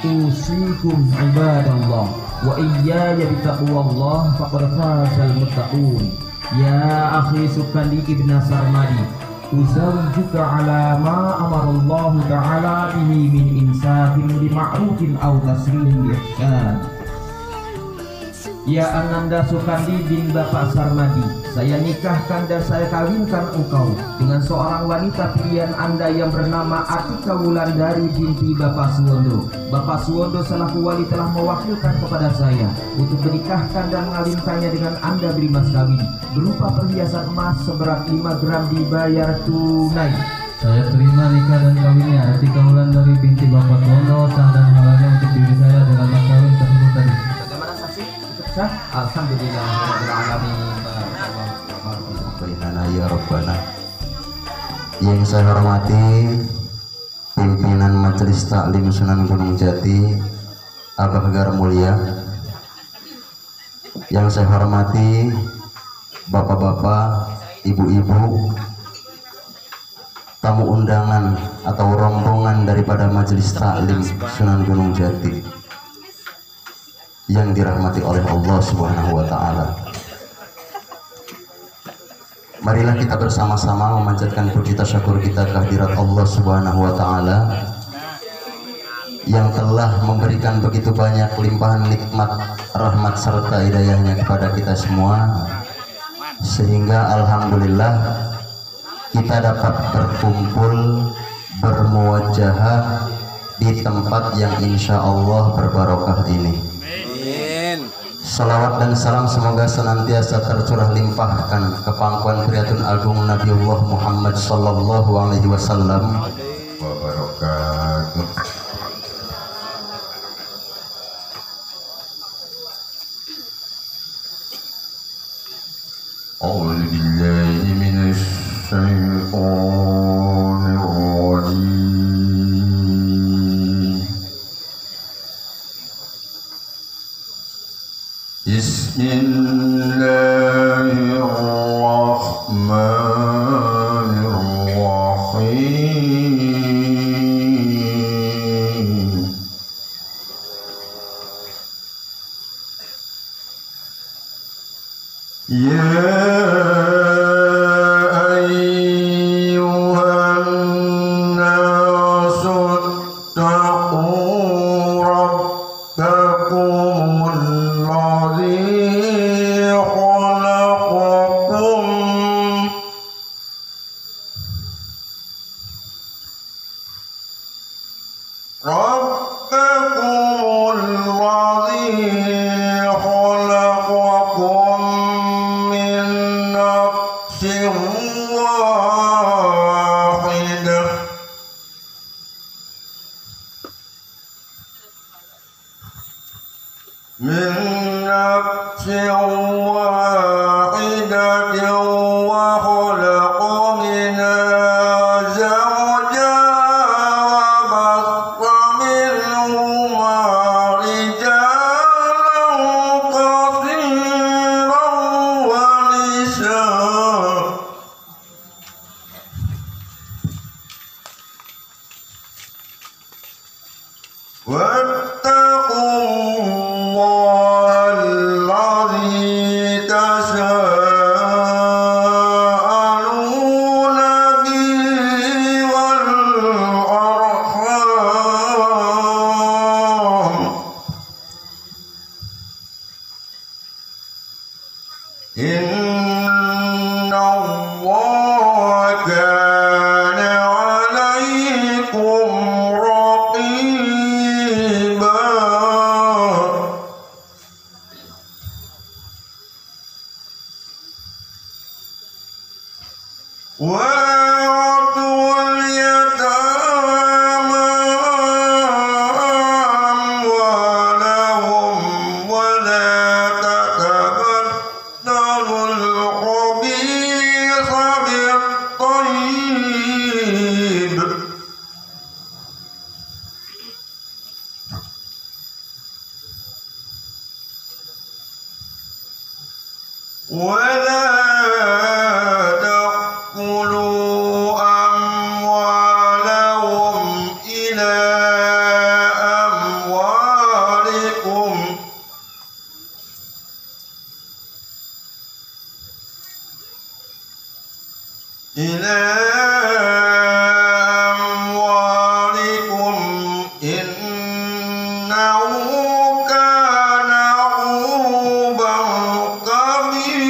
usikum ibadallah wa iyaya bitaqwallah faqad fazal muttaqun. Ya akhi Sukandi ibn Sarmadi, uzawjuka ala ma amarallahu ta'ala bihi min insafin bima'rufin aw tasrihin biihsan. Ya Ananda Sukandi bin Bapak Sarmadi, saya nikahkan dan saya kawinkan engkau dengan seorang wanita pilihan Anda yang bernama Atika Wulandari binti Bapak Suwondo. Bapak Suwondo selaku wali telah mewakilkan kepada saya untuk menikahkan dan mengawinkannya dengan Anda beri mas kawin berupa perhiasan emas seberat 5 gram dibayar tunai. Saya terima nikah dan kawinnya Atika Wulandari binti Bapak Suwondo, sah dan halalnya untuk diri saya dalam mas kawin tersebut tadi. Bagaimana saksi? Alhamdulillah rabbil alamin. Ya Rabbana. Yang saya hormati pimpinan Majelis Taklim Sunan Gunung Jati, Abah Gar Mulia. Yang saya hormati bapak-bapak, ibu-ibu, tamu undangan atau rombongan daripada Majelis Taklim Sunan Gunung Jati yang dirahmati oleh Allah Subhanahu wa taala. Marilah kita bersama-sama memanjatkan puji tasyakur kita kehadirat Allah Subhanahu wa taala yang telah memberikan begitu banyak limpahan nikmat, rahmat serta hidayahnya kepada kita semua, sehingga alhamdulillah kita dapat berkumpul bermuwajahah di tempat yang insya Allah berbarokah ini. Salawat dan salam semoga senantiasa tercurah limpahkan ke pangkuan Kriyatun Agung Nabiullah Muhammad sallallahu alaihi wasallam wa barakatuh. A'udzu billahi minasy syaithanir rajim. Bismillahirrahmanirrahim. Ya كان عوبا كبيرا.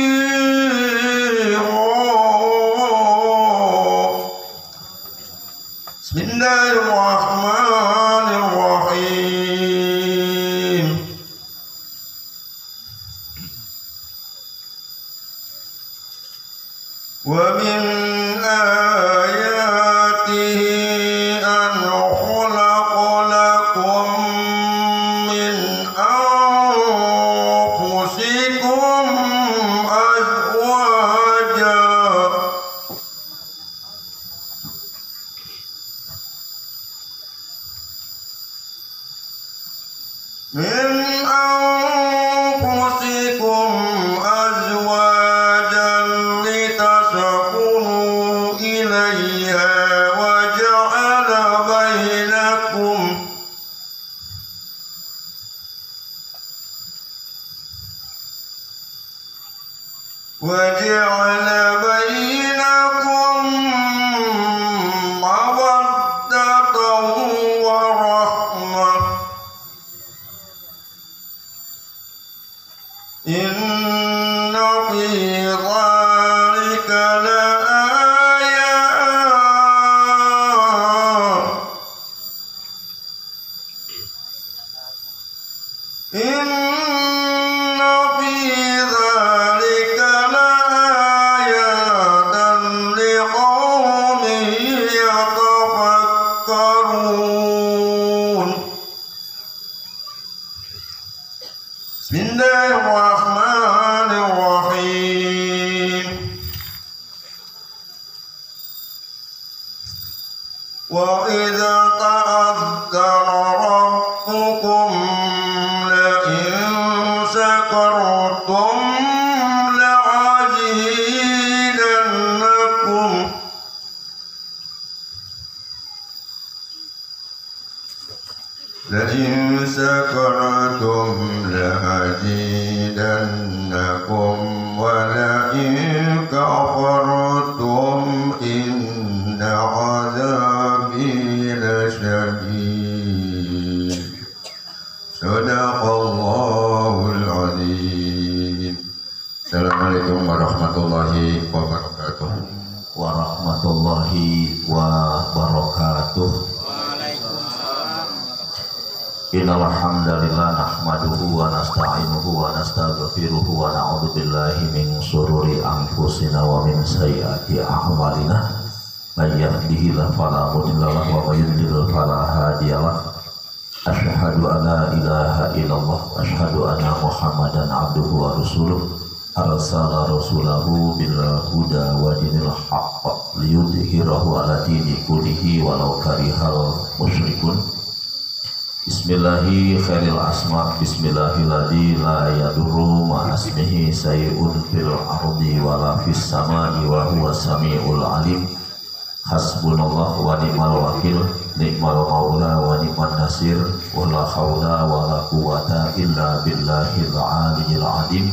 بسم الله الرحمن الرحيم. ومن آياته أن خلق لكم من أنفسكم أزواجا لتسكنوا إليها وجعل بينكم مودة ورحمة. إن في ذلك لآيات. إن في ذلك لآيات لقوم يتفكرون. بسم الله الرحمن الرحيم. وإذا تأذن ربكم لئن شكرتم لأزيدنكم. لئن شكرتم لأزيدنكم ولئن كفرتم إن عذابي لشديد. صدق الله العظيم. Assalamualaikum warahmatullahi wabarakatuh. Warahmatullahi wabarakatuh. Innal hamdalillah nahmaduhu wa nasta'inuhu wa nastaghfiruhu wa na'udzu billahi min shururi anfusina wa min sayyiati a'malina. May yahdihillahu fala mudilla lahu wa may yudlil fala hadiyalah. Asyhadu an la ilaha illallah wa asyhadu anna Muhammadan abduhu wa rasuluh. Arsala rasulahu bil huda wa dinil haqq liyudhhirahu ala dini kullihi walau karihal musyrikun. Bismillahi khairil asma, bismillahilladzi la yadurru ma asmihi say'un fil ardi wala fis samai wa huwa samiul alim. Hasbunallah wa ni'mal wakil, ni'mal maula wa ni'man nasir, wa la haula wa la quwata illa billahil aliyyil azim.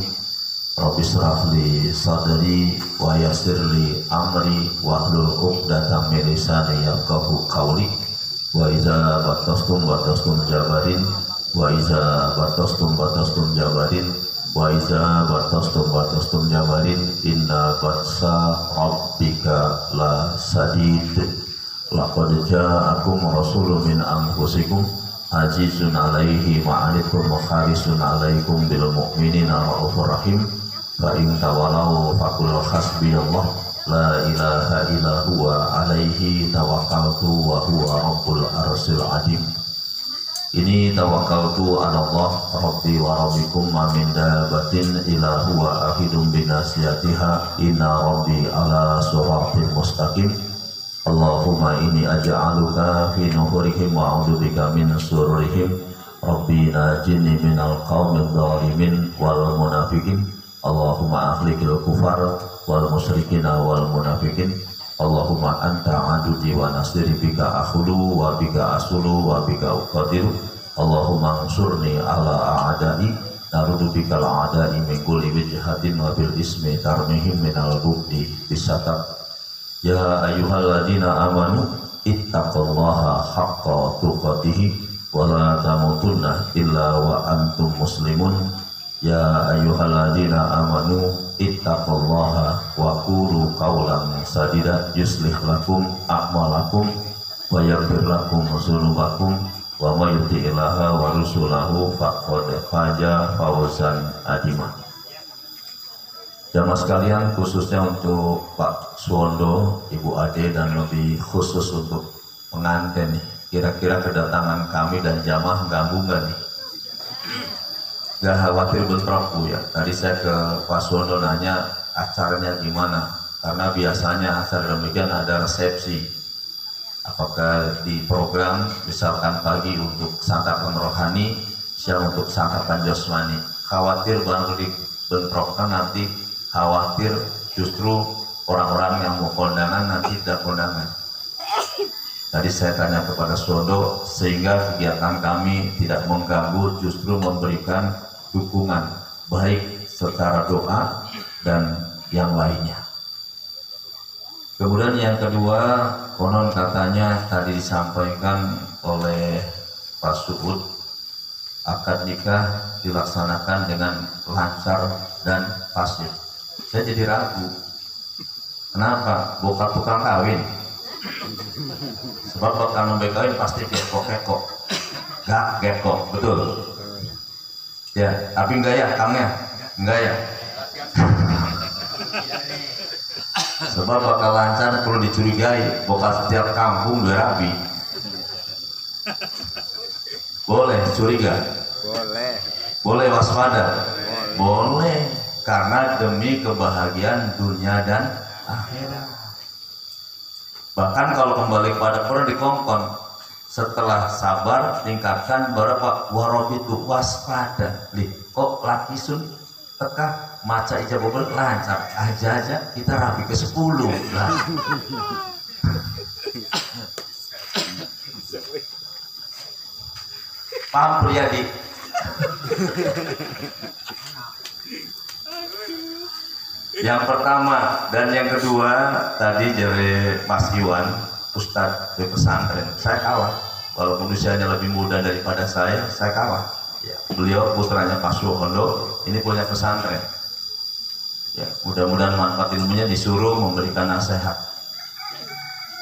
Rabbi shrah li sadri wa yassir li amri wahlul 'uqdatam min lisani yafqahu qawli. Wa iza batastum jabarin, wa iza batastum jabarin, wa iza batastum jabarin, inna batsa rabbika la sadid. Laqad ja'akum rasulun min anfusikum azizun alaihi ma'anikum harisun alaikum bil mu'minina raufur rahim. Fa in tawallaw faqul hasbiyallah la ilaha illa huwa alaihi tawakkaltu wa huwa rabbul arsyil azim. Ini tawakkaltu ala Allah rabbi wa rabbikum ma min dabatin illa huwa akhidum binasiyatiha inna rabbi ala siratin mustaqim. Allahumma inni aj'aluka fi nuhurihim wa a'udzubika min sururihim. Rabbi najini minal qaumidh dhalimin wal munafiqin. Allahumma akhliqil kufar wal musyrikina wal munafiqin. Allahumma anta adudi wa nasiri bika akhulu wa bika asulu wa bika uqadiru. Allahumma ansurni ala a'dai narudu bika al-a'dai min kulli wijhatin wa bil ismi tarmihim minal bukti bisatab. Ya ayyuhalladzina amanu ittaqullaha haqqa tuqatih wala tamutunna illa wa antum muslimun. Ya ayyuhalladzina amanu ittaqullaha wa qulu qawlan sadida yuslih lakum a'malakum wa yaghfir lakum dzunubakum wa may yuti'illaha wa rasulahu faqad faza fawzan azima. Jamaah sekalian, khususnya untuk Pak Suwondo, Ibu Ade, dan lebih khusus untuk pengantin nih, kira-kira kedatangan kami dan jamaah ganggu nggak nih? Gak khawatir bentrok Bu ya. Tadi saya ke Pak Suwondo nanya acaranya gimana, karena biasanya acara demikian ada resepsi. Apakah di program misalkan pagi untuk santapan rohani, siang untuk santapan jasmani. Khawatir barangkali bentrokkan nanti, khawatir justru orang-orang yang mau kondangan nanti tidak kondangan. Tadi saya tanya kepada Suwondo sehingga kegiatan kami tidak mengganggu, justru memberikan dukungan baik secara doa dan yang lainnya. Kemudian yang kedua, konon katanya tadi disampaikan oleh Pak Suud, akad nikah dilaksanakan dengan lancar dan fasih. Saya jadi ragu, kenapa? Bukan tukang kawin. Sebab bakal nambah kawin pasti gekok-gekok, gak gekok, betul. Ya, tapi enggak ya, Kangnya? Enggak ya? Sebab bakal lancar perlu dicurigai, bakal setiap kampung dua rabi. Boleh curiga? Boleh. Boleh waspada? Boleh, karena demi kebahagiaan dunia dan akhirat. Bahkan kalau kembali kepada Quran dikongkon, setelah sabar tingkatkan berapa warobitu waspada. Lih, kok laki sun teka maca ijabah lancar aja kita rapi ke 10 lah. Paham Priyadi? Yang pertama dan yang kedua tadi dari Mas Iwan, Ustadz di pesantren, saya kalah. Walaupun usianya lebih muda daripada saya kalah. Ya, beliau putranya Pak Suwondo, ini punya pesantren. Ya, mudah-mudahan manfaat ilmunya, disuruh memberikan nasihat.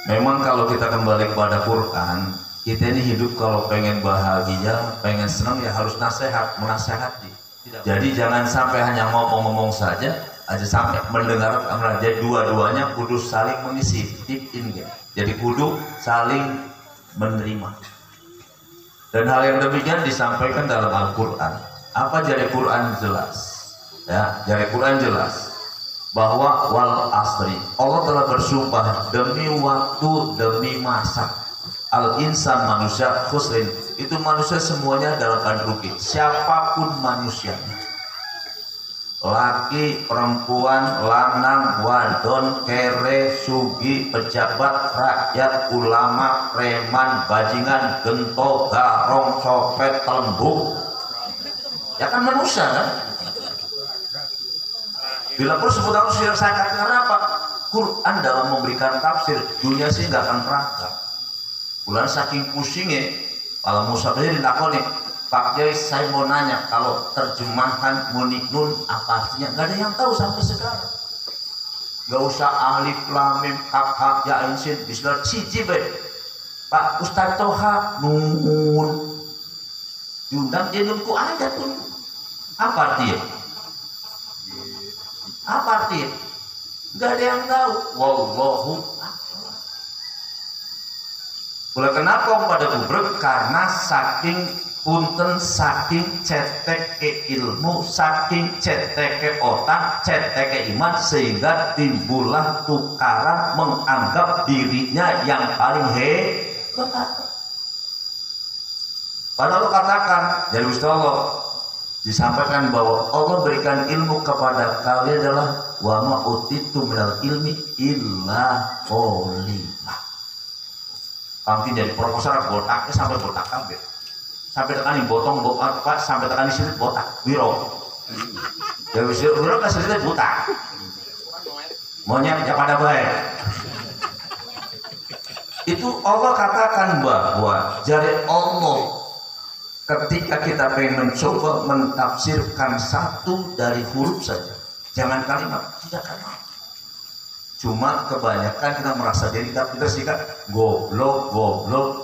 Memang kalau kita kembali kepada Quran, kita ini hidup kalau pengen bahagia, pengen senang ya harus nasihat, menasehati. Jadi jangan sampai hanya ngomong-ngomong saja, aja sampai mendengar. Jadi dua-duanya kudu saling mengisi, tip in gitu. Jadi kudu saling menerima. Dan hal yang demikian disampaikan dalam Al-Quran. Apa jadi Quran jelas? Ya, jadi Quran jelas bahwa wal asri, Allah telah bersumpah demi waktu, demi masa. Al insan, manusia, khusrin, itu manusia semuanya dalam keadaan rugi. Siapapun manusianya, laki, perempuan, lanang, wadon, kere, sugi, pejabat, rakyat, ulama, preman, bajingan, gento, garong, copet, telembuk, ya kan manusia kan? Bila perlu sebut manusia, saya katakan apa? Quran dalam memberikan tafsir dunia sih nggak akan perangkat. Bulan saking pusingnya, kalau Musa tadi dilakoni, Pak Kiai, saya mau nanya, kalau terjemahan muniknun apa artinya? Gak ada yang tahu sampai sekarang. Gak usah alif lam mim hak hak ya ain sin bismillah siji bae. Pak Ustaz Toha nun diundang dia nunggu aja pun. Apa artinya? Apa artinya? Gak ada yang tahu. Wallahu a'lam. Boleh kenapa pada kubrek? Karena saking punten, saking cetek ke ilmu, saking cetek ke otak, cetek ke iman, sehingga timbullah tukaran menganggap dirinya yang paling hebat. Padahal katakan dari Gusti Allah disampaikan bahwa Allah berikan ilmu kepada kalian adalah wa ma utitu minal ilmi illa qalila. Kami jadi proposal botaknya sampai botak kabeh. Sampai tekan botong botak, sampai tekan di sini botak biro. Ya biro kan sini botak. Monyet ya pada baik. Itu Allah katakan bahwa jari Allah ketika kita pengen mencoba mentafsirkan satu dari huruf saja, jangan kalimat, tidak kalimat. Cuma kebanyakan kita merasa diri kita pinter sih kan, goblok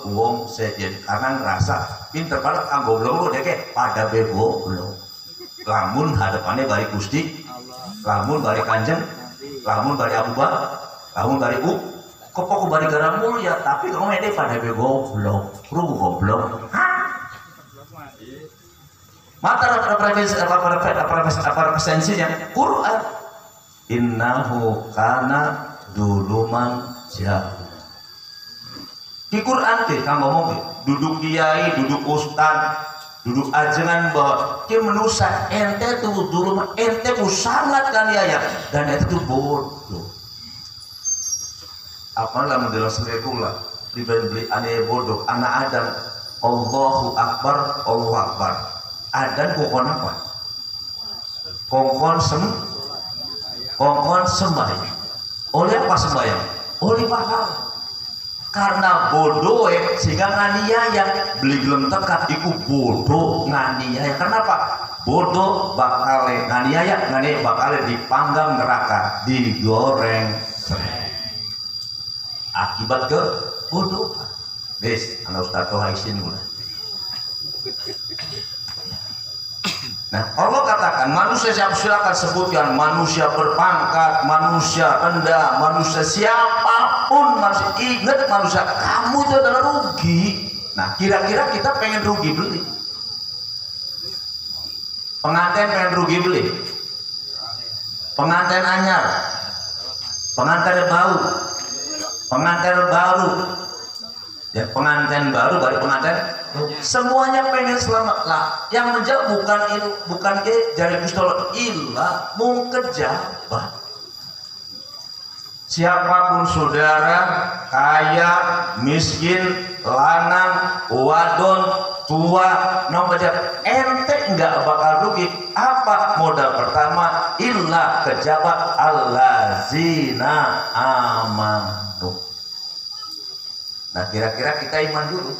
wong sejen karena ngerasa pinter banget goblok deke pada goblok. Lamun hadapannya bari Gusti, lamun bari Kanjeng, lamun bari Abu Bakar, lamun bari kepok bari gara mulia, tapi kamu ini pada goblok, rugu goblok. Mata referensinya Quran. Innahu kana duluman jahil. Di Quran teh kang ngomong duduk kiai, duduk ustad, duduk ajengan bahwa ki menusa ente tuh dulu ente ku sangat kan ya dan itu tuh bodoh. Apalah menjelaskan sendirilah beli ane bodoh anak Adam Allahu Akbar Allahu Akbar. Adan kokon apa? Kongkon sembahyang. Oleh apa sembahyang? Oleh pahala. Karena bodoh sehingga nganiaya beli gelem tekad iku bodoh nganiaya. Kenapa? Bodoh bakal nganiaya, nganiaya bakal dipanggang neraka, digoreng. Akibat ke bodoh. Guys, anak Ustaz Tohaisin gula. Nah, Allah katakan manusia silakan sebutkan manusia berpangkat, manusia rendah, manusia siapapun manusia ingat manusia kamu itu adalah rugi. Nah, kira-kira kita pengen rugi beli? Pengantin pengen rugi beli? Pengantin anyar, pengantin baru, ya pengantin baru baru pengantin. Semuanya pengen selamat lah. Yang menjawab bukan ke jari pistol illa mungkejabah. Siapapun saudara, kaya, miskin, lanang, wadon, tua, nomor ente enggak bakal rugi. Apa modal pertama? Illa kejabat allazina amanu. Nah, kira-kira kita iman dulu.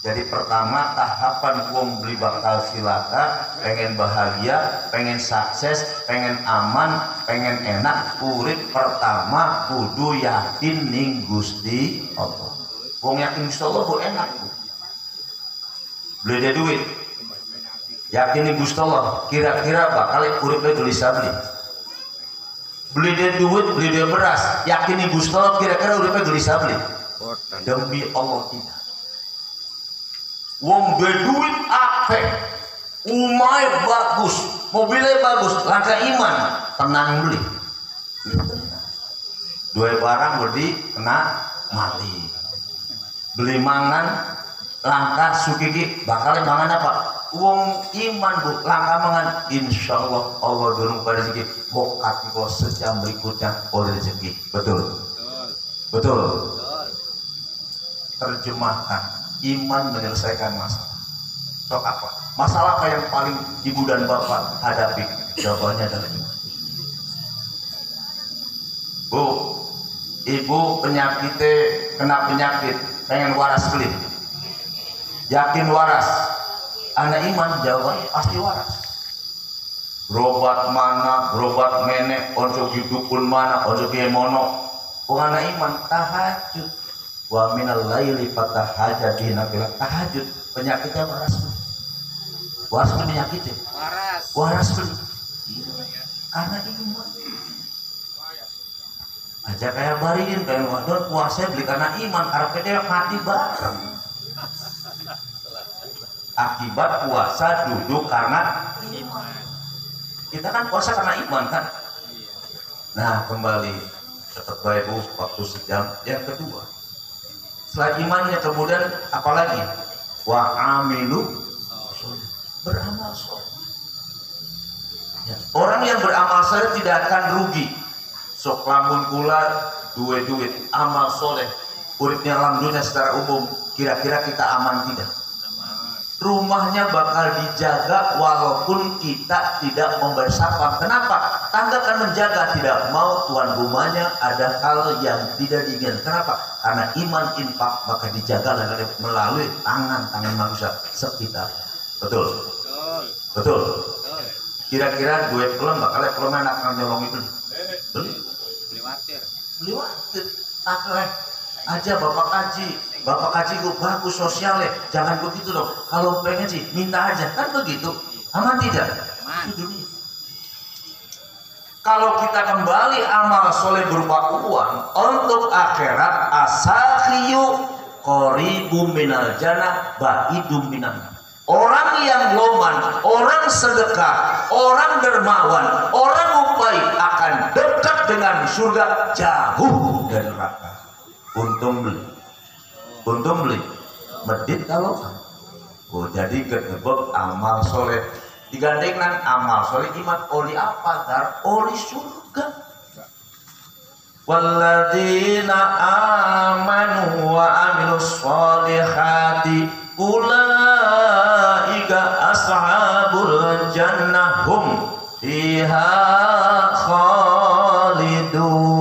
Jadi pertama tahapan wong beli bakal silaka, pengen bahagia, pengen sukses, pengen aman, pengen enak, urip pertama kudu yakin ning Gusti Allah. Wong yakin Gusti Allah bu enak bu. Beli dia duit, yakin ning Gusti Allah, kira-kira bakal uripnya gelis beli. Beli dia duit, beli dia beras, yakin ning Gusti Allah, kira-kira uripnya gelis beli. Demi Allah tidak. Wong duit akeh, umai bagus, mobilnya bagus, langkah iman, tenang beli. Dua barang beli kena mati. Beli mangan, langkah sukiki, bakal mangan apa? Wong iman bu, langkah mangan, insya Allah Allah dorong pada rezeki. Bokat kok sejam berikutnya oleh rezeki. Betul, betul. Terjemahkan. Iman menyelesaikan masalah. Sok apa? Masalah apa yang paling ibu dan bapak hadapi? Jawabannya adalah iman. Bu, ibu penyakitnya kena penyakit, pengen waras beli. Yakin waras? Anak iman jawabannya pasti waras. Berobat mana, berobat menek, ojo dukun mana, ojo mono. Anak iman tahajud. Wa minal laili fatahajjat nafila tahajud. Penyakitnya waras penyakitnya waras karena iman aja kayak bariin pengen wadon puasa beli karena iman karena dia mati bareng akibat puasa duduk karena iman. Kita kan puasa karena iman kan. Nah kembali tetap baik waktu sejam. Yang kedua selain imannya kemudian apalagi wa amilu beramal soleh. Ya. Orang yang beramal soleh tidak akan rugi. Sok lamun kula duit amal soleh uripnya alhamdulillah secara umum kira-kira kita aman tidak? rumahnya bakal dijaga walaupun kita tidak memberi sapam. Kenapa? Tangga kan menjaga, tidak mau tuan rumahnya ada hal yang tidak diinginkan. Kenapa? Karena iman infak maka dijaga melalui tangan-tangan manusia sekitar. Betul? Betul? Kira-kira gue pulang bakal enak akan nyolong itu. Beli watir. Aja Bapak kaji gue bagus sosialnya, jangan begitu dong. Kalau pengen sih minta aja, kan begitu. Aman tidak? Kalau kita kembali amal soleh berupa uang untuk akhirat, asakhiyu qoribu minal jannah ba'idum minan. Orang yang loman, orang sedekah, orang dermawan, orang upai akan dekat dengan surga, jauh dari neraka. Untung beli medit kalau jadi ketebak amal soleh digandengkan amal soleh iman oli apa dar oli surga. Walladzina amanu wa amilus solihati ulaika ashabul jannah hum fiha khalidun.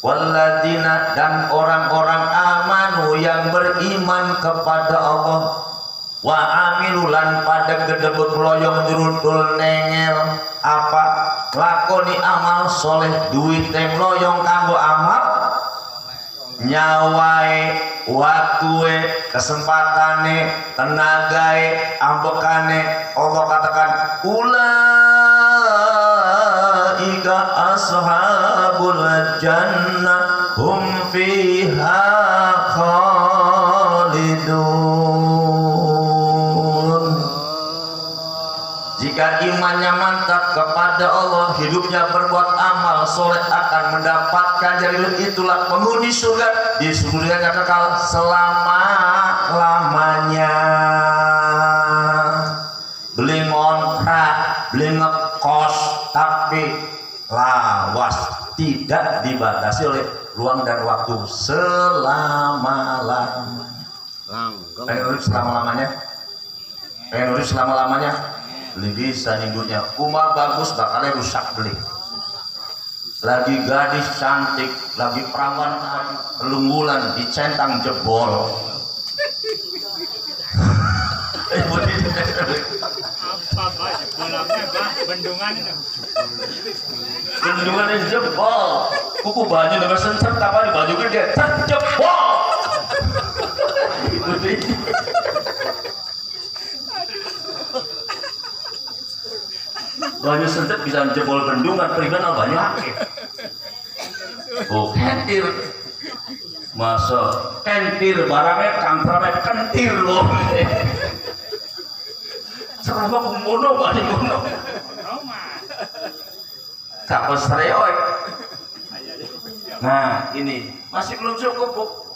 Walladina, dan orang-orang amanu yang beriman kepada Allah, wa amilulan pada gedebek loyong jurudul nengel apa lakoni amal soleh duit teng loyong kanggo amal nyawai waktue kesempatane tenagae ambekane. Allah katakan ulaika ashabul jannah hum fiha khalidun. Jika imannya mantap kepada Allah, hidupnya berbuat amal soleh akan mendapatkan jadilah itulah penghuni surga, di surganya kekal selama-lamanya. Beli ngontrak, beli ngekos, tapi lawas, tidak dibatasi oleh ruang dan waktu selama-lamanya. Pengen urip selama-lamanya? Pengen urip selama-lamanya? Beli bisa hidupnya. Rumah bagus bakalnya rusak beli. Lagi gadis cantik, lagi perawan lunggulan dicentang jebol. Bendungan jebol. Kuku baju nomor senser apa di baju gede terjebol. Banyu sentet bisa jebol bendungan, periman banyak lagi. Oh, kentir. Masa kentir barangnya kamprame kentir loh. Serama kumono balik kumono. Kapal stereoid. Nah, ini masih belum cukup, Bu.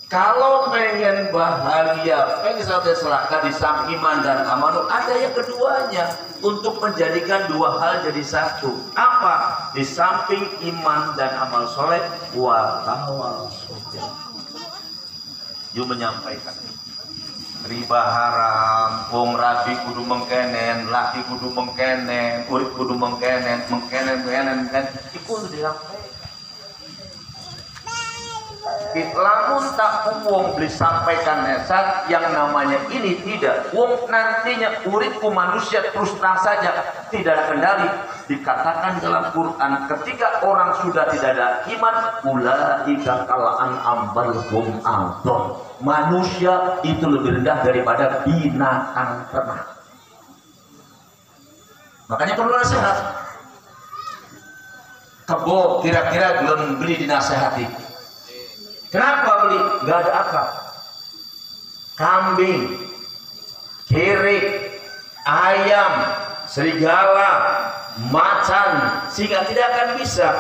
Kalau pengen bahagia, pengen sampai selaka di samping iman dan amal, ada yang keduanya untuk menjadikan dua hal jadi satu. Apa? Di samping iman dan amal soleh, wa tawasul. Yuk menyampaikan. Riba haram, wong rabi kudu mengkenen, laki kudu mengkenen, urip kudu mengkenen, kan? Ikut disampaikan. Lamun tak wong beli sampaikan nesat yang namanya ini tidak wong nantinya uripku manusia terus terang saja tidak kendali. Dikatakan dalam Quran ketika orang sudah tidak ada iman ulaika kalaan ambal hum adon, manusia itu lebih rendah daripada binatang ternak. Makanya perlu nasihat. Kebo kira-kira belum beli dinasehati. Kenapa beli? Gak ada akal. Kambing, kerik, ayam, serigala, macan, sehingga tidak akan bisa.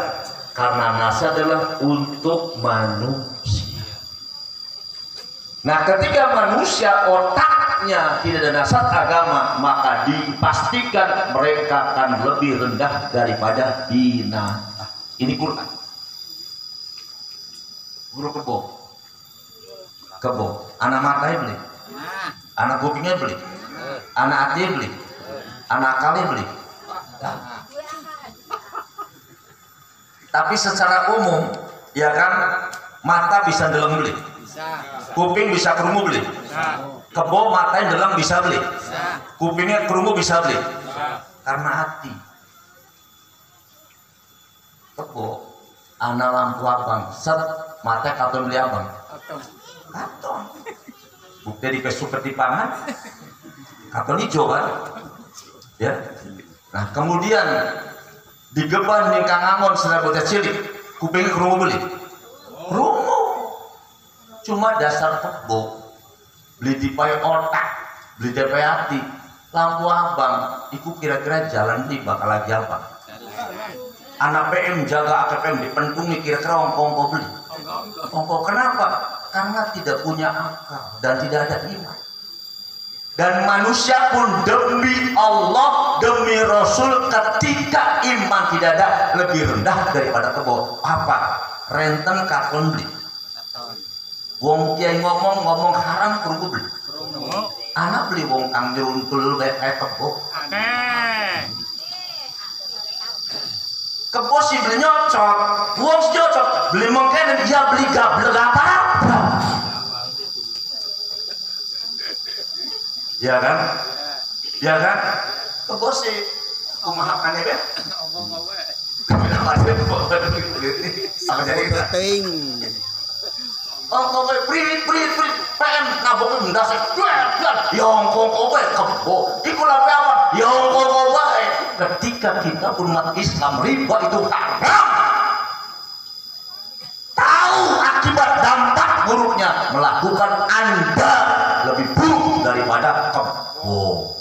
Karena nasihat adalah untuk manusia. Nah, ketika manusia otaknya tidak ada nasihat agama, maka dipastikan mereka akan lebih rendah daripada binatang. Ini Quran. Guru kebo. kebo. Anak matanya beli, anak kupingnya beli, anak hatinya beli, anak akalnya beli. Tapi secara umum, ya kan, mata bisa ndeleng beli, kuping bisa krungu beli, kebo matanya ndeleng bisa beli, kupingnya krungu bisa beli, karena hati. Kebo, anak lampu abang, set mata katon beli abang, katon. Bukti di kesuk ketipangan, katon hijau kan, ya. Nah kemudian digeban nih Kang Angon sudah bocah cilik, kuping krungu beli, krungu. Cuma dasar kebo, beli dipai otak, beli dipai hati, lampu abang, itu kira-kira jalan nih bakal lagi apa? Anak PM jaga AKPM dipentungi kira-kira ongko beli. Ongko kenapa? Karena tidak punya akal dan tidak ada iman. Dan manusia pun demi Allah, demi Rasul, ketika iman tidak ada, lebih rendah daripada kebo. Apa? Renten kakon beli. Wong kiai ngomong haram krungu beli. Anak beli wong kang nyeruntul kayak kebo. Kebo sih beli nyocok, wong nyocok beli mungkin dia beli gabler apa-apa. Ya kan? Ya kan? Kebo sih kumahakannya deh. Apa jadi penting. Ongko prit PM naboke ndas ya ongko kebo. Iku lampe apa? Ya ongko wae. Ketika kita umat Islam riba itu haram. Tahu akibat dampak buruknya, melakukan Anda lebih buruk daripada kebo.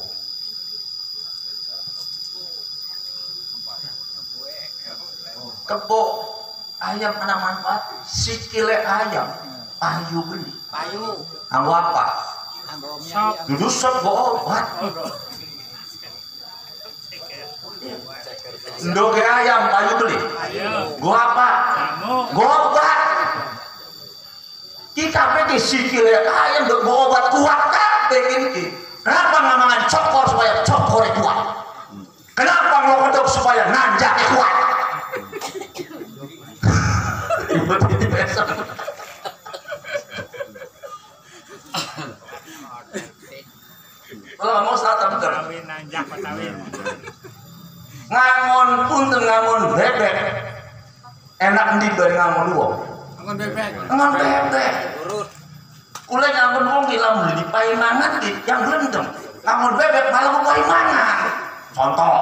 Kebo ayam anak manfaat, sikile ayam payu beli. Payu. Anggo apa? Anggo Duduk sop go obat. Ndoge ayam payu beli. Gua apa? Gua obat. Kita pakai sikile ayam do gua obat kuat kabeh iki. Kenapa ngamangan cokor supaya cokore kuat? Kenapa ngelodok supaya nanjake kuat? Ibu besok. Kalau mau saat betul. Ngangon pun ngangon bebek. Enak ndi bareng ngangon wong. Ngangon bebek. Ngangon bebek. Urut. Kule ngangon wong ki lamun dipai mangan ki yang rendem. Ngangon bebek malah kuwi mangan. Contoh.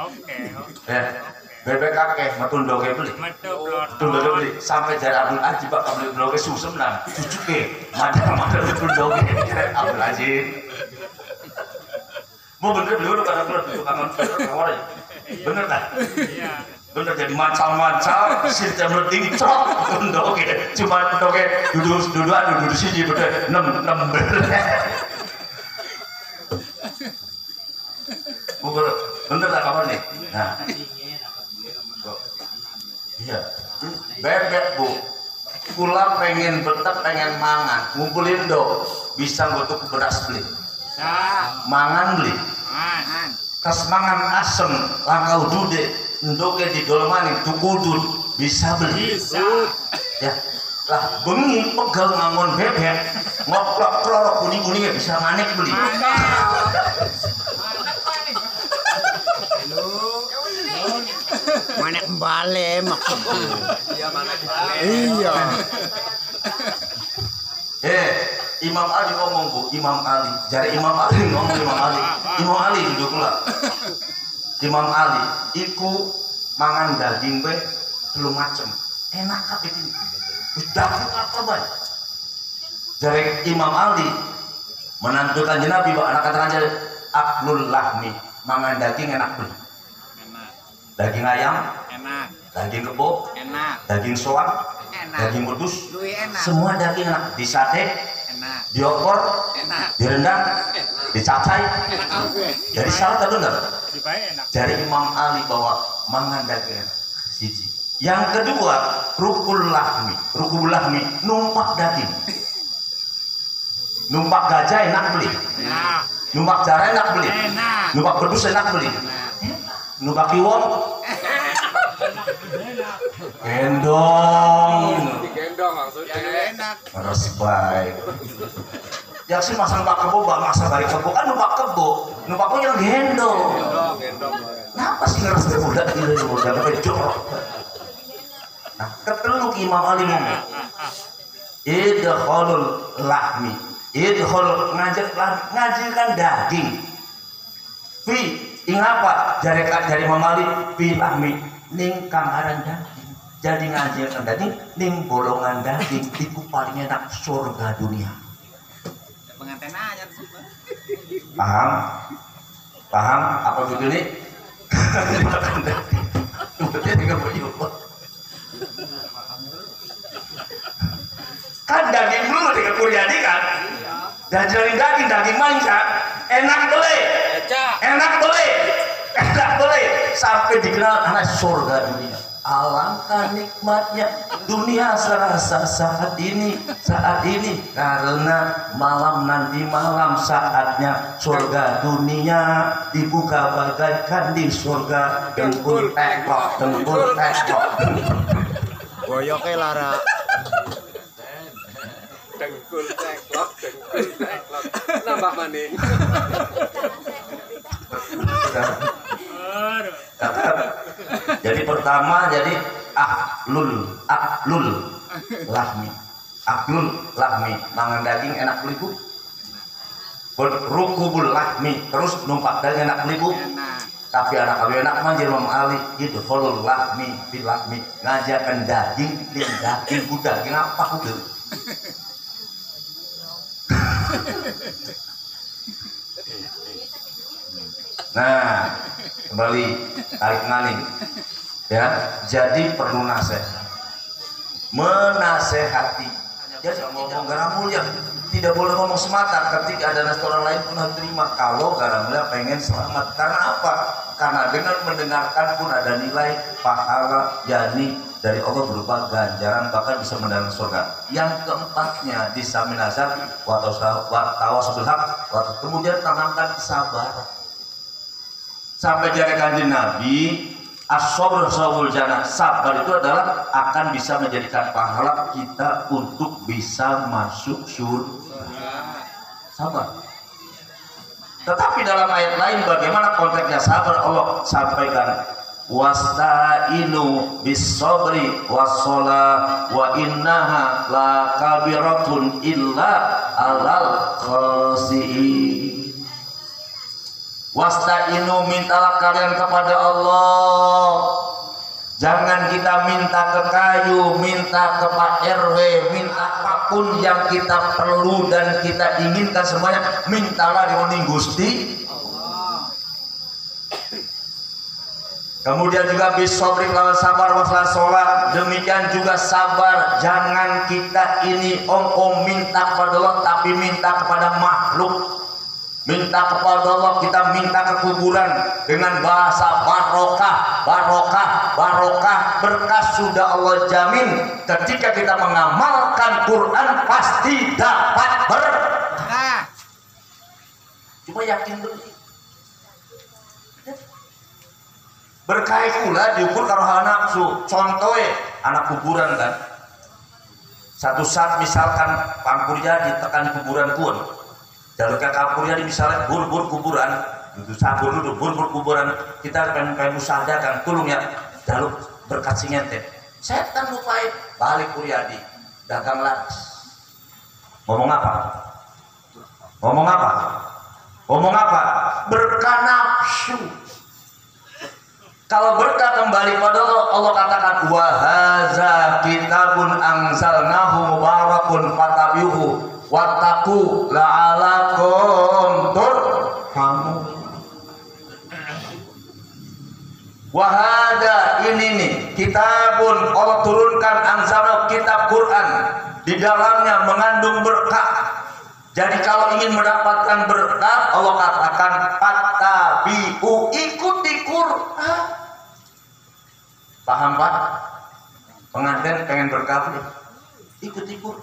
Oke. Bebek kakek metu ndoke beli. Ndoke beli sampai jare Abdul Aziz Pak beli ndoke susem nang cucuke. Madal metu ndoke Abdul Aziz. Mau bener beli udah karena bener itu kangen kawari. Bener tak? Iya. Bener jadi macam-macam sistem leting cok ndoke. Cuma ndoke duduk siji bener 6 bener tak kabar nih? Nah. Iya. Bebek bu. Kula pengen betek pengen mangan, ngumpulin do. Bisa ngutuk beras beli. Mangan beli. Kas mangan asem, langkau dude, ndoke di dolmani tukudut bisa beli. Bisa. Ya. Lah bengi pegel ngangon bebek, ngoplok klorok kuning-kuningnya bisa manek beli. Manek bale maksudnya. Iya mana balik. Iya. Imam Ali ngomong bu, Imam Ali. Jari Imam Ali ngomong Imam Ali duduk lah. Imam Ali, iku mangan daging be, telung macem. Enak kabeh iki. Wis dapur apa bae. Jari Imam Ali menantu Kanjeng Nabi bawa anak kata aja aklul lahmi, mangan daging enak beli. Enak. Daging ayam, Enak. daging kebo, Enak. daging soang, Enak. daging wedhus, Luwih enak. semua daging enak. Di sate, Enak. diopor, Enak. direndang, dicacai. Enak kabeh. Jadi salah tak benar. Dibae enak. Dari Imam Ali bahwa mangan daging enak. Siji. Yang kedua, rukul lahmi, numpak daging. Numpak gajah enak beli. Nah, Numpak cara enak beli. enak. Numpak pedus enak beli. Numpak kiwon gendong. Digendong maksudnya. Enak. Harus baik. Yang sih masa numpak kebo, masa balik kebo kan numpak kebo. Numpakku yang gendong. Gendong. Kenapa sih ngerasa budak ini budak jorok? Nah, ketelu Imam Ali ngomong. Idkhulul lahmi. Idkhul ngajikan daging. Fi ingapa jari Imam Ali fi lahmi ning kambaran daging. Jadi ngajikan daging ning bolongan daging iku paling enak surga dunia. Pengantin aja. Paham? Paham apa begini? Makan daging. Kemudian enggak mau kan daging dulu dengan Kuryadi kan dan daging mangsa enak beli sampai dikenal anak surga dunia. Alangkah nikmatnya dunia serasa saat ini karena nanti malam saatnya surga dunia dibuka bagaikan di surga dengkul teklok Boyoknya lara. Dengkul teklok. Nambah maning. Jadi pertama aklul lahmi mangan daging enak beliku. Rukubul lahmi terus numpak daging enak beliku. Tapi anak kami enak manjir Imam Ali itu follow lahmi bil lahmi ngajakan daging daging apa kudu. Nah, kembali tarik ngaling ya, jadi perlu menasehati. Jadi ngomong garam mulia tidak boleh ngomong semata ketika ada restoran lain pun harus terima kalau garam mulia pengen selamat. Karena apa? Karena dengan mendengarkan pun ada nilai pahala yani dari Allah berupa ganjaran bahkan bisa mendalam surga. Yang keempatnya disamin azab wa tawasul haq, kemudian tanamkan kesabaran. Sampai jadi kanjeng Nabi as-sabr sabul jannah, sabar itu adalah akan bisa menjadikan pahala kita untuk bisa masuk surga. Sabar. Tetapi dalam ayat lain bagaimana konteksnya sabar, Allah sampaikan wasta'inu bis-sabri was-shalah wa innaha la kabiratun illa alal khasiin. Wasta'inu, mintalah kalian kepada Allah. Jangan kita minta ke kayu, minta ke Pak RW, minta apapun yang kita perlu dan kita inginkan semuanya, mintalah di Gusti. Kemudian juga bisobri lawan sabar waslah sholat. Demikian juga sabar. Jangan kita ini minta kepada Allah tapi minta kepada makhluk. Minta kepada Allah, kita minta ke kuburan dengan bahasa barokah, berkah sudah Allah jamin. Ketika kita mengamalkan Quran pasti dapat berkah. Cuma yakin dulu. Berkah pula diukur karo hawa nafsu. Contohnya anak kuburan kan. Satu saat misalkan pangkurnya ditekan kuburan pun. Jalur kapurnya misalnya bur kuburan, itu sabur dulu bur kuburan, kita pengen musahadakan, tolong ya jalur berkat singente. Setan lupai balik Kuryadi, dagang laris. Ngomong apa? Berkah nafsu. Kalau berkah kembali pada Allah katakan wa hadza kitabun anzalnahu mubarakun fatabihu wattaqu la'alakum turhamun. Wahada ini nih kitabun Allah turunkan anzalna kitab Quran, di dalamnya mengandung berkah. Jadi kalau ingin mendapatkan berkah Allah katakan fattabi'u, ikuti Quran. Paham Pak? Pengantin pengen berkah, ikut-ikut.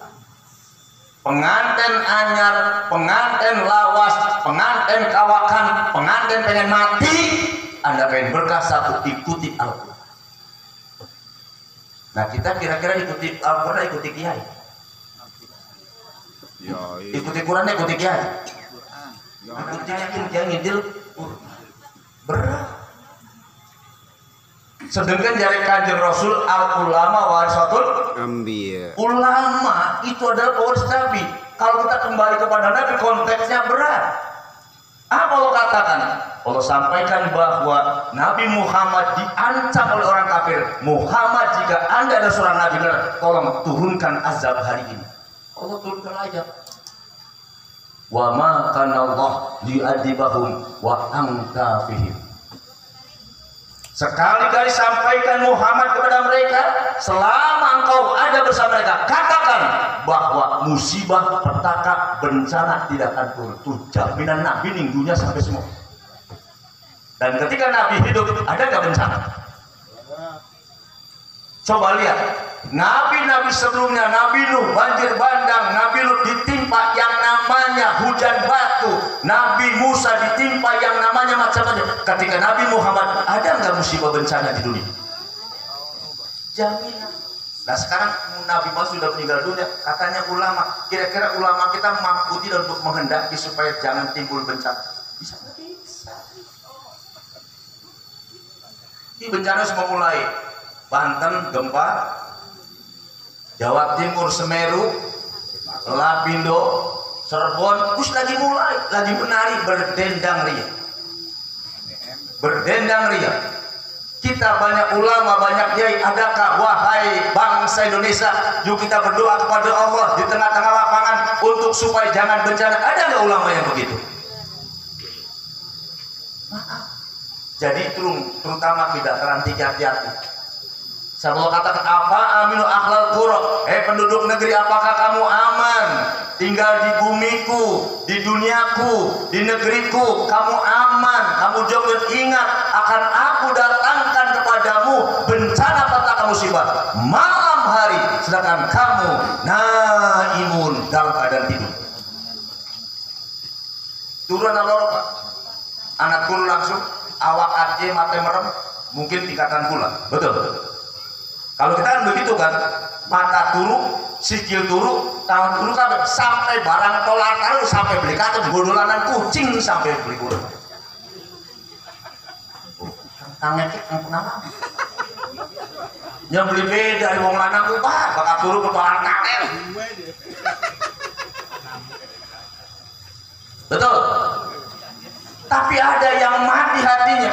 Pengantin anyar, pengantin lawas, pengantin kawakan, pengantin pengen mati, Anda pengen berkah satu, ikuti Al-Quran. Nah kita kira-kira ikuti Al-Quran, ikuti kiai. Ikuti Quran, ikuti kiai. Ikuti kiai ngidil berat. Sedangkan dari Kanjeng Rasul, al ulama warisatul anbiya. Ulama itu adalah pewaris Nabi. Kalau kita kembali kepada Nabi, konteksnya berat. Apa Allah katakan? Allah sampaikan bahwa Nabi Muhammad diancam oleh orang kafir. Muhammad, jika Anda adalah seorang Nabi, tolong turunkan azab hari ini. Allah turunkan ayat. Wa ma kana Allah li'adzibahum wa anta fihim. Sekali-kali sampaikan Muhammad kepada mereka, selama engkau ada bersama mereka, katakan bahwa musibah, petaka, bencana tidak akan turun. Itu jaminan Nabi ninggunya sampai semua. Dan ketika Nabi hidup, ada nggak bencana? Coba lihat, Nabi-Nabi sebelumnya, Nabi Nuh banjir bandang, Nabi Lut ditimpa yang namanya hujan batu, Nabi Musa ditimpa yang namanya macam-macam. Ketika Nabi Muhammad, ada nggak musibah bencana di dunia? Jaminan. Nah sekarang Nabi Muhammad sudah meninggal dunia, katanya ulama, kira-kira ulama kita mampu tidak untuk menghendaki supaya jangan timbul bencana? Bisa nggak? Bisa. Ini bencana semua mulai. Banten gempa, Jawa Timur Semeru, Lapindo, Cirebon, terus lagi mulai, lagi menari berdendang ria. Berdendang ria. Kita banyak ulama, banyak kiai, adakah wahai bangsa Indonesia, yuk kita berdoa kepada Allah di tengah-tengah lapangan untuk supaya jangan bencana. Ada nggak ulama yang begitu? Maaf. Jadi terutama kita terhenti hati-hati. Saya mau katakan apa aminu akhlal qura, penduduk negeri, apakah kamu aman tinggal di bumiku, di duniaku, di negeriku? Kamu aman, kamu jangan ingat akan aku datangkan kepadamu bencana petaka musibah malam hari, sedangkan kamu naimun dalam keadaan tidur. Turun alor Pak, anak turun langsung, awak aja mata merem, mungkin tingkatan pula, betul. Kalau kita kan begitu kan, mata turu, sikil turu, tangan turu sampai barang tolak taruh, sampai beli kartu, gondolanan kucing sampai beli kurang. Tangnya cek yang pernah lama. Yang beli beda di wong lanang tuh, bakal turu ke tolak taruh. Betul. Tapi ada yang mati hatinya.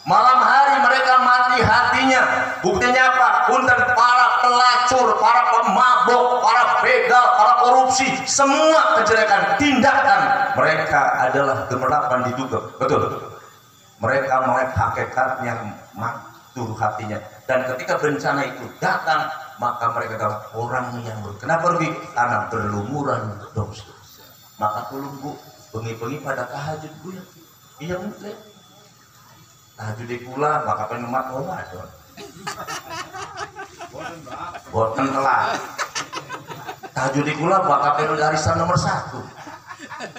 Malam hari mereka mati hatinya. Buktinya apa? Punten para pelacur, para pemabok, para begal, para korupsi, semua kejelekan tindakan mereka adalah gemerlapan diduga. Betul. Mereka melihat hakikatnya matur hatinya. Dan ketika bencana itu datang, maka mereka adalah orang yang kenapa rugi? Karena berlumuran dosa. Maka tolong Bu, bengi-bengi pada tahajud Bu ya. Iya mungkin. Tahajud di kula maka penemat Ramadan. Boten telah. Tahajud di kula bakal penu arisan nomor 1.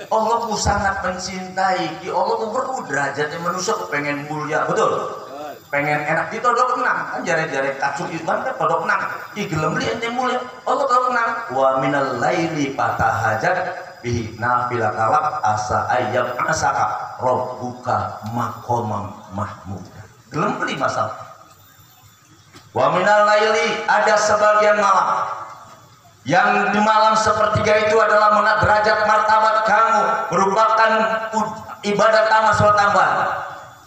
Allah ku sangat mencintai. Ki Allah ku perlu derajatnya manusia ku pengen mulia, betul. Pengen enak ditodok enam kan jare-jare kacuk iban kan todok enam. Ki gelem li ente mulia. Allah todok enam. Wa minal laili fatahajat bihi nafilatalak asa ayyam asaka rabbuka maqamam mahmud. Gelem beli masalah. Wa minal laili, ada sebagian malam yang di malam sepertiga itu adalah menat derajat martabat kamu, merupakan ibadah tambah sholat tambahan,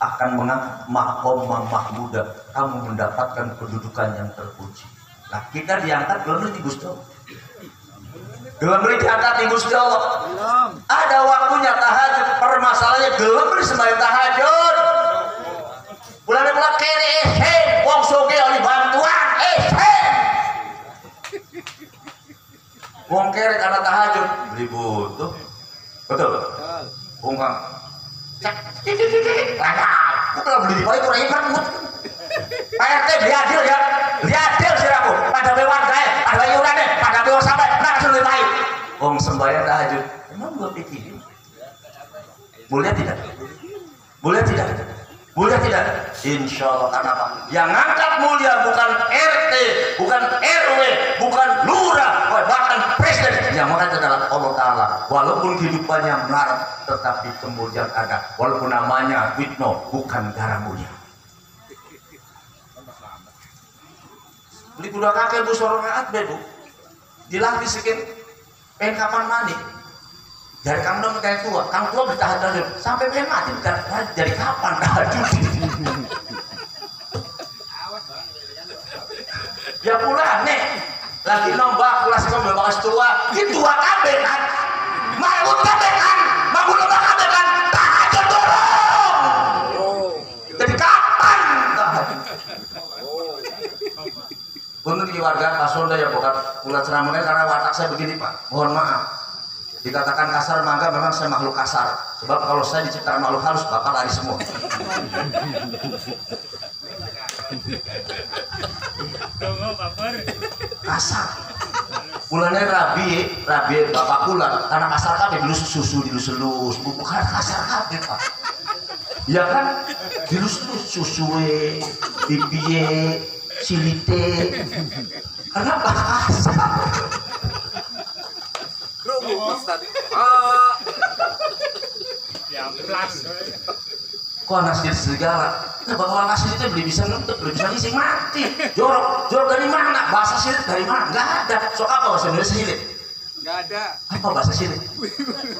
akan mengangkat maqamam mahmuda, kamu mendapatkan kedudukan yang terpuji. Nah kita diangkat belum di Gusti Allah. Gelem beli diangkat di Gusti Allah. Ada waktunya tahajud. Permasalahannya gelem beli sembahyang tahajud. Bulan-bulan kere wong soge oleh bantuan wong kere karena tahajud beli butuh. Betul. Wong kang cek bukan beli baik kurang iman. Pak RT beli adil ya. liadil siraku pada wargae pada iurane pada wong sampai nak sulit baik wong sembahyang tahajud emang gua pikirin boleh tidak insya Allah. Karena apa yang ngangkat mulia bukan RT bukan RW bukan lurah bahkan presiden yang mengangkat adalah Allah Ta'ala. Walaupun kehidupannya melarat tetapi kemudian ada walaupun namanya Witno bukan darah mulia. Beli kuda kakek bu sororaat bu dilatih sekian pengen kapan mandi dari kang dong kayak tua bertahan tahajud sampai pengen mati dari kapan tahajud ya pula nih lagi nombak pula sih kamu bakas tua itu tua kabeh kan mau kabeh kan mau nombak kabeh kan tahajud dorong dari kapan tahajud untuk di warga Pasunda ya bukan pula ceramahnya karena watak saya begini Pak mohon maaf dikatakan kasar maka memang saya makhluk kasar sebab kalau saya diciptakan makhluk halus bapak lari semua kasar bulannya rabi bapak pulang karena kasar kabeh dilus susu dilus bukan kasar kabeh Pak ya kan dilus susuwe pipiye silite kenapa kasar kok nasir segala nah bahwa nasir itu beli bisa nutup beli bisa ngisi mati jorok dari mana bahasa silit dari mana nggak ada so apa bahasa Indonesia silit nggak ada apa bahasa silit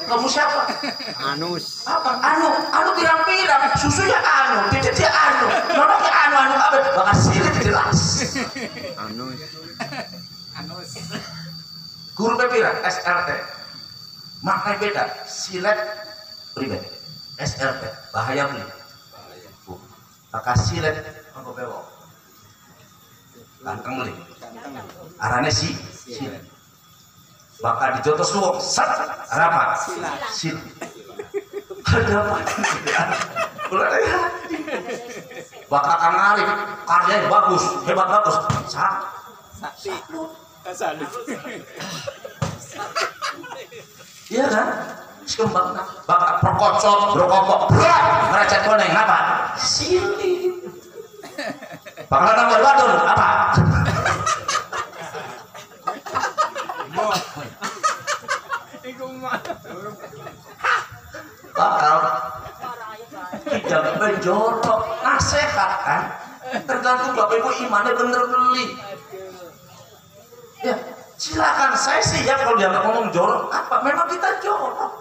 kamu siapa Anus. apa anu pirang-pirang susunya anu titiknya anu nonoknya anu apa bahasa silit jelas Anus. guru pepira SLT maknanya beda silet pribadi SLT bahaya beli maka silet apa bewok ganteng beli arane silet bakal dijotos suwok set apa silet ada apa bakal kang Arif karyanya bagus hebat bagus Sakti. iya kan? Sekembang bakal perkocot, berokok, berat, ngerecet koneng, apa? Sili bakal nambah wadon, apa? Bakal tidak menjorok, nasihat kan? Tergantung Bapak Ibu imannya bener beli ya silakan saya sih ya kalau dianggap ngomong jorok apa memang kita jorok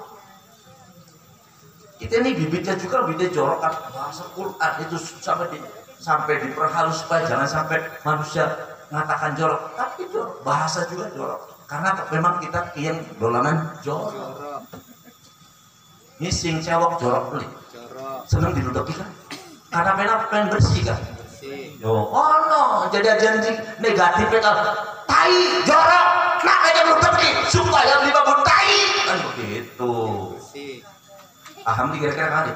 kita ini bibitnya juga bibitnya jorok kan bahasa Quran itu sampai diperhalus supaya jangan sampai manusia mengatakan jorok tapi jorok bahasa juga jorok karena memang kita kian dolanan jorok ngising cewek jorok beli seneng diduduki kan karena memang pengen bersih kan oh no jadi janji negatif kan tai jorok nak aja lu pergi supaya beli babon tai kan begitu paham kira-kira kali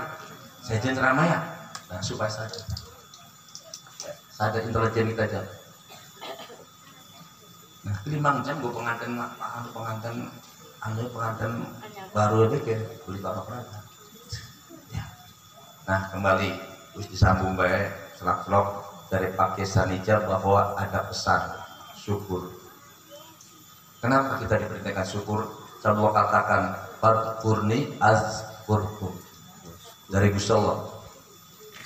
saya jangan ceramah ya nah supaya sadar intelijen kita aja nah 5 jam gue pengantin baru aja kayak beli bapak perantau ya. Nah kembali terus disambung baik selak-selok dari Pak Kesanija bahwa ada pesan syukur. Kenapa kita diperintahkan syukur? Allah katakan fadkurni azkurkum dari Gusti Allah.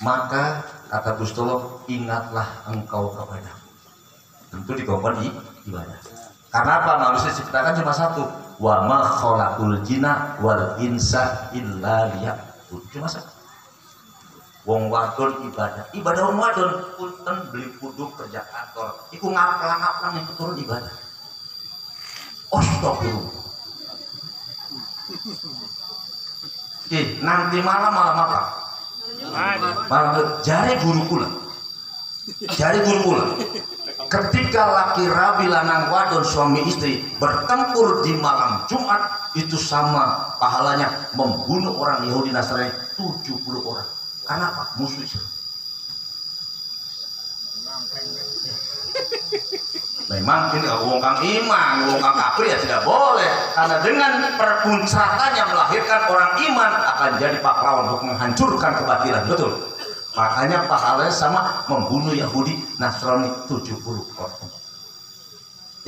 Maka kata Gusti Allah ingatlah engkau kepadaku. Tentu dikongkon ibadah. Karena apa? Manusia diciptakan cuma satu. Wa ma khalaqul jinna wal insa illa liya'budun. Cuma satu. Wong wadon ibadah wong wadon punten beli kuduk kerja kantor iku ngaplang itu turun ibadah astagfirullah oke nanti malam apa malam jari guru kula ketika laki rabi lanang wadon suami istri bertempur di malam Jumat itu sama pahalanya membunuh orang Yahudi Nasrani 70 orang. Karena apa? Musuh Islam. Memang ini wong kang iman, wong kang kafir ya tidak boleh, karena dengan perpuncatannya melahirkan orang iman akan jadi pahlawan untuk menghancurkan kebatilan, betul. Makanya pahalanya sama membunuh Yahudi Nasrani 70 orang.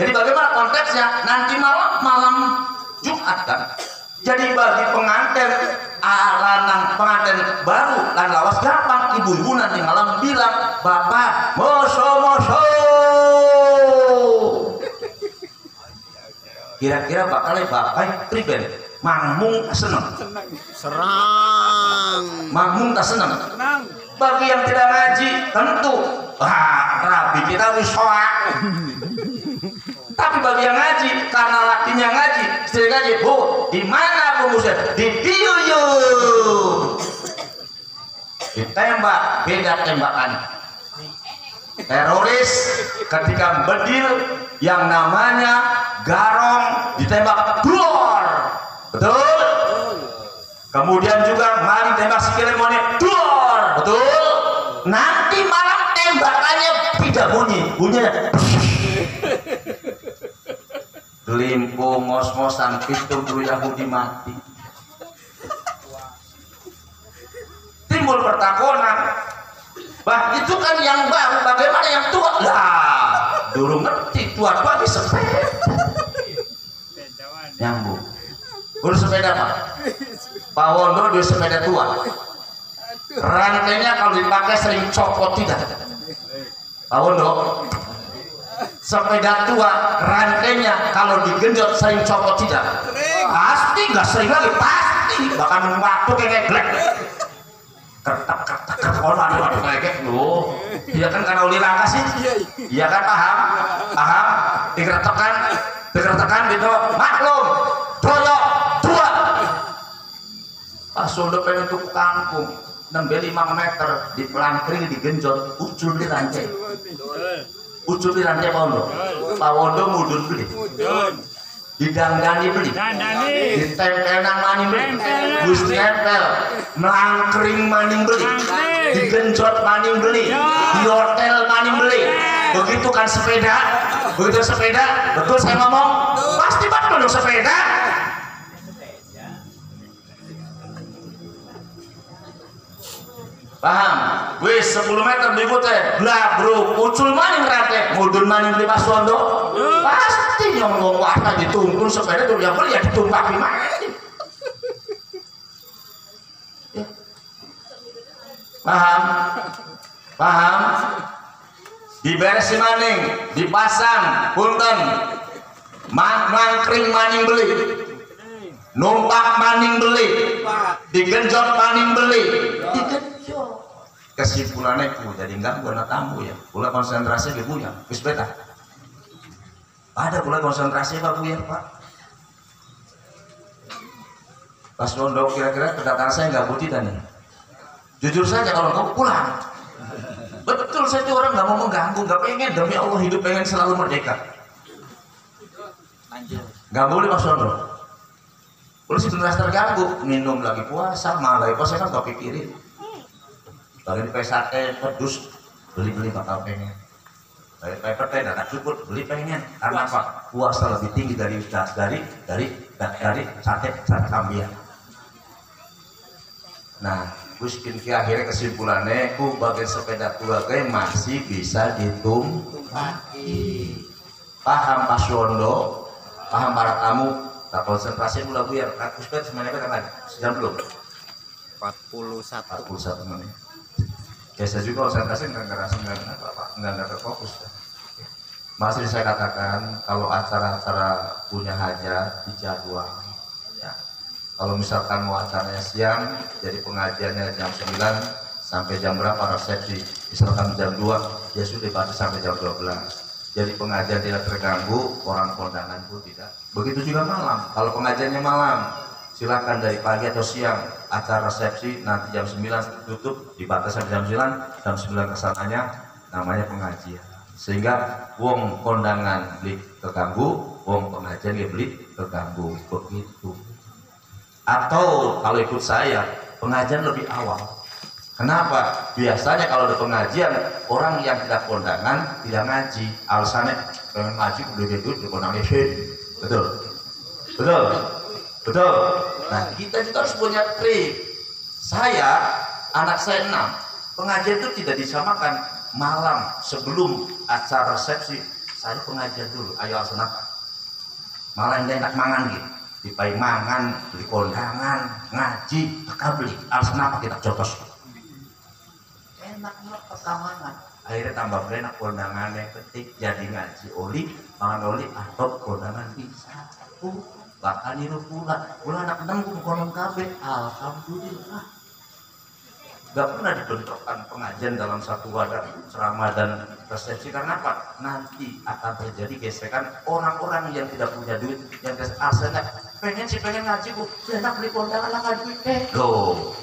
Jadi bagaimana konteksnya? Nanti malam Jumat kan. Jadi bagi pengantin lanang pengantin baru lan lawas gampang, ibu-ibu nanti malam bilang, "Bapak, moso." Kira-kira bakalnya bapak pribadi mangmung seneng. Serang. Mangmung tak seneng. Bagi yang tidak ngaji tentu rabi kita wis soak. Tapi bagi yang ngaji, karena lakinya ngaji, istri ngaji, bu, di mana Bu Musa? Di Diyuyuh. Ditembak, beda tembakan. Teroris ketika bedil yang namanya garong ditembak duor, betul? Kemudian juga maling tembak sikile monyet duor, betul? Nanti malam tembakannya tidak bunyinya limpo ngos-ngosan itu guru Yahudi mati. Timbul pertakonan, bah itu kan yang baru, bagaimana yang tua? Lah, dulu ngerti tua-tua di sepeda. Nyambung. Guru sepeda Pak. Pak Wondo di sepeda tua. Rantainya kalau dipakai sering copot tidak? Pak Wondo. Sepeda tua rantainya kalau digenjot sering copot tidak? Pasti nggak sering lagi, pasti bahkan waktu kayak black kertak waduh kayak lu. Iya kan karena uli langka sih. Iya kan paham dikertakan gitu maklum doyok tua. Pas sudah pengen untuk kampung nembe 5 meter di pelangkring digenjot ucul di rantai. Ucul di rantai Pak Wondo mudun beli, didandani beli, ditempel nang maning beli, gus nempel, melangkring maning beli, digenjot maning beli, di hotel maning beli. Begitu kan sepeda, betul saya ngomong, pasti betul dong sepeda. Paham? Wis 10 meter berikutnya blah bro ucul maning rate mudun maning beli Mas Wondo pasti nyongong warna dituntun sepeda tuh yang beli ya ditumpaki maning. Paham? Diberesi maning dipasang punten mangkring maning beli numpak maning beli digenjot maning beli kesimpulannya ku jadi enggak gua tamu ya pula konsentrasi ke buya wis beta ada pula konsentrasi Pak Buya Pak Pas Wondo kira-kira kedatangan saya enggak budi tadi jujur saja kalau kamu pulang betul saya itu orang nggak mau mengganggu nggak pengen demi Allah hidup pengen selalu merdeka nggak boleh Mas Wondo boleh sebentar terganggu minum lagi puasa malah puasa kan gak pikirin bagi sate pedus beli bakal pengen bagi pete dan cukup beli pengen karena apa puasa lebih tinggi dari sate kambing. Nah kuskin akhirnya kesimpulannya ku bagian sepeda tua masih bisa ditumpaki. Paham Pak Wondo, paham para tamu. Tak konsentrasi mula buyar aku sepeda semuanya kan sejam belum 41 menit. Biasa juga konsentrasi nggak terfokus. Masih saya katakan kalau acara-acara punya hajat dijadwal ya. Kalau misalkan mau acaranya siang jadi pengajiannya jam 9 sampai jam berapa resepsi misalkan jam 2 ya sudah batasi sampai jam 12 jadi pengajian tidak terganggu orang kondangan pun tidak begitu juga malam kalau pengajiannya malam silakan dari pagi atau siang acara resepsi nanti jam 9 tutup dibatasi jam 9 kesananya namanya pengajian sehingga wong kondangan beli terganggu wong pengajian dia beli terganggu begitu atau kalau ikut saya pengajian lebih awal Kenapa? Biasanya kalau ada pengajian, orang yang tidak kondangan tidak ngaji. Alasannya pengen ngaji udah duit kondangan betul, betul, betul. Nah kita juga harus punya trik. Saya, anak saya 6, pengajian itu tidak disamakan. Malam sebelum acara resepsi, saya pengajian dulu. Ayo alasan apa? Malah yang enak mangan gitu. Dipai mangan, beli kondangan, ngaji, teka beli. Alasan apa kita jotos? Enak perkamangan. Akhirnya tambah enak kondangannya ketik jadi ngaji oli, mangan oli atau kondangan bisa. Bahkan ini pula anak 6 konon kabeh. Alhamdulillah. Gak pernah dibentukkan pengajian dalam satu wadah ceramah dan resepsi. Karena apa? Nanti akan terjadi gesekan orang-orang yang tidak punya duit, yang asalnya pengen ngaji bu, enak beli kondangan lah ngaji. Loh,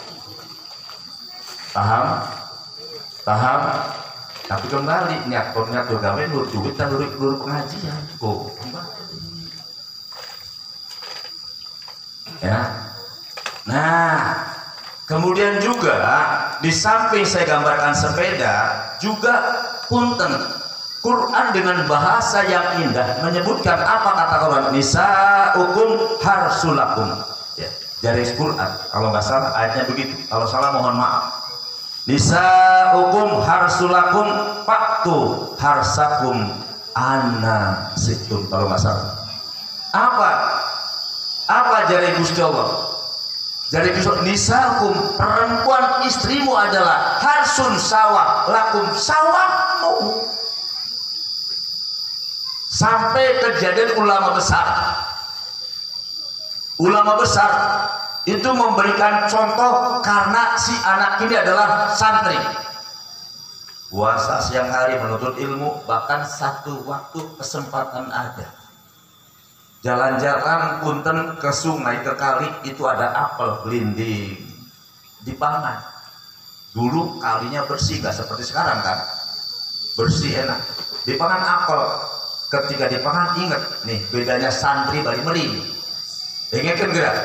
paham? Tapi kembali niat tuh gawe nur duit dan nur pengajian. Kembali. Ya. Nah, kemudian juga di samping saya gambarkan sepeda, juga punten Quran dengan bahasa yang indah menyebutkan apa kata Quran, nisaukum harsulakum. Ya, dari Quran kalau nggak salah ayatnya begitu. Kalau salah mohon maaf. Nisaukum harsulakum faktu harsakum anna situm, kalau nggak salah. Apa jari Gusti Allah? Jari Gusti Allah, nisaukum, perempuan istrimu adalah harsun sawah lakum, sawahmu. Sampai kejadian ulama besar itu memberikan contoh karena si anak ini adalah santri, puasa siang hari menuntut ilmu, bahkan satu waktu kesempatan ada jalan-jalan punten ke sungai, ke kali, itu ada apel gelinding dipangan. Dulu kalinya bersih, gak seperti sekarang kan, bersih enak, dipangan apel. Ketika dipangan ingat nih bedanya santri bali meri, ingatkan gerak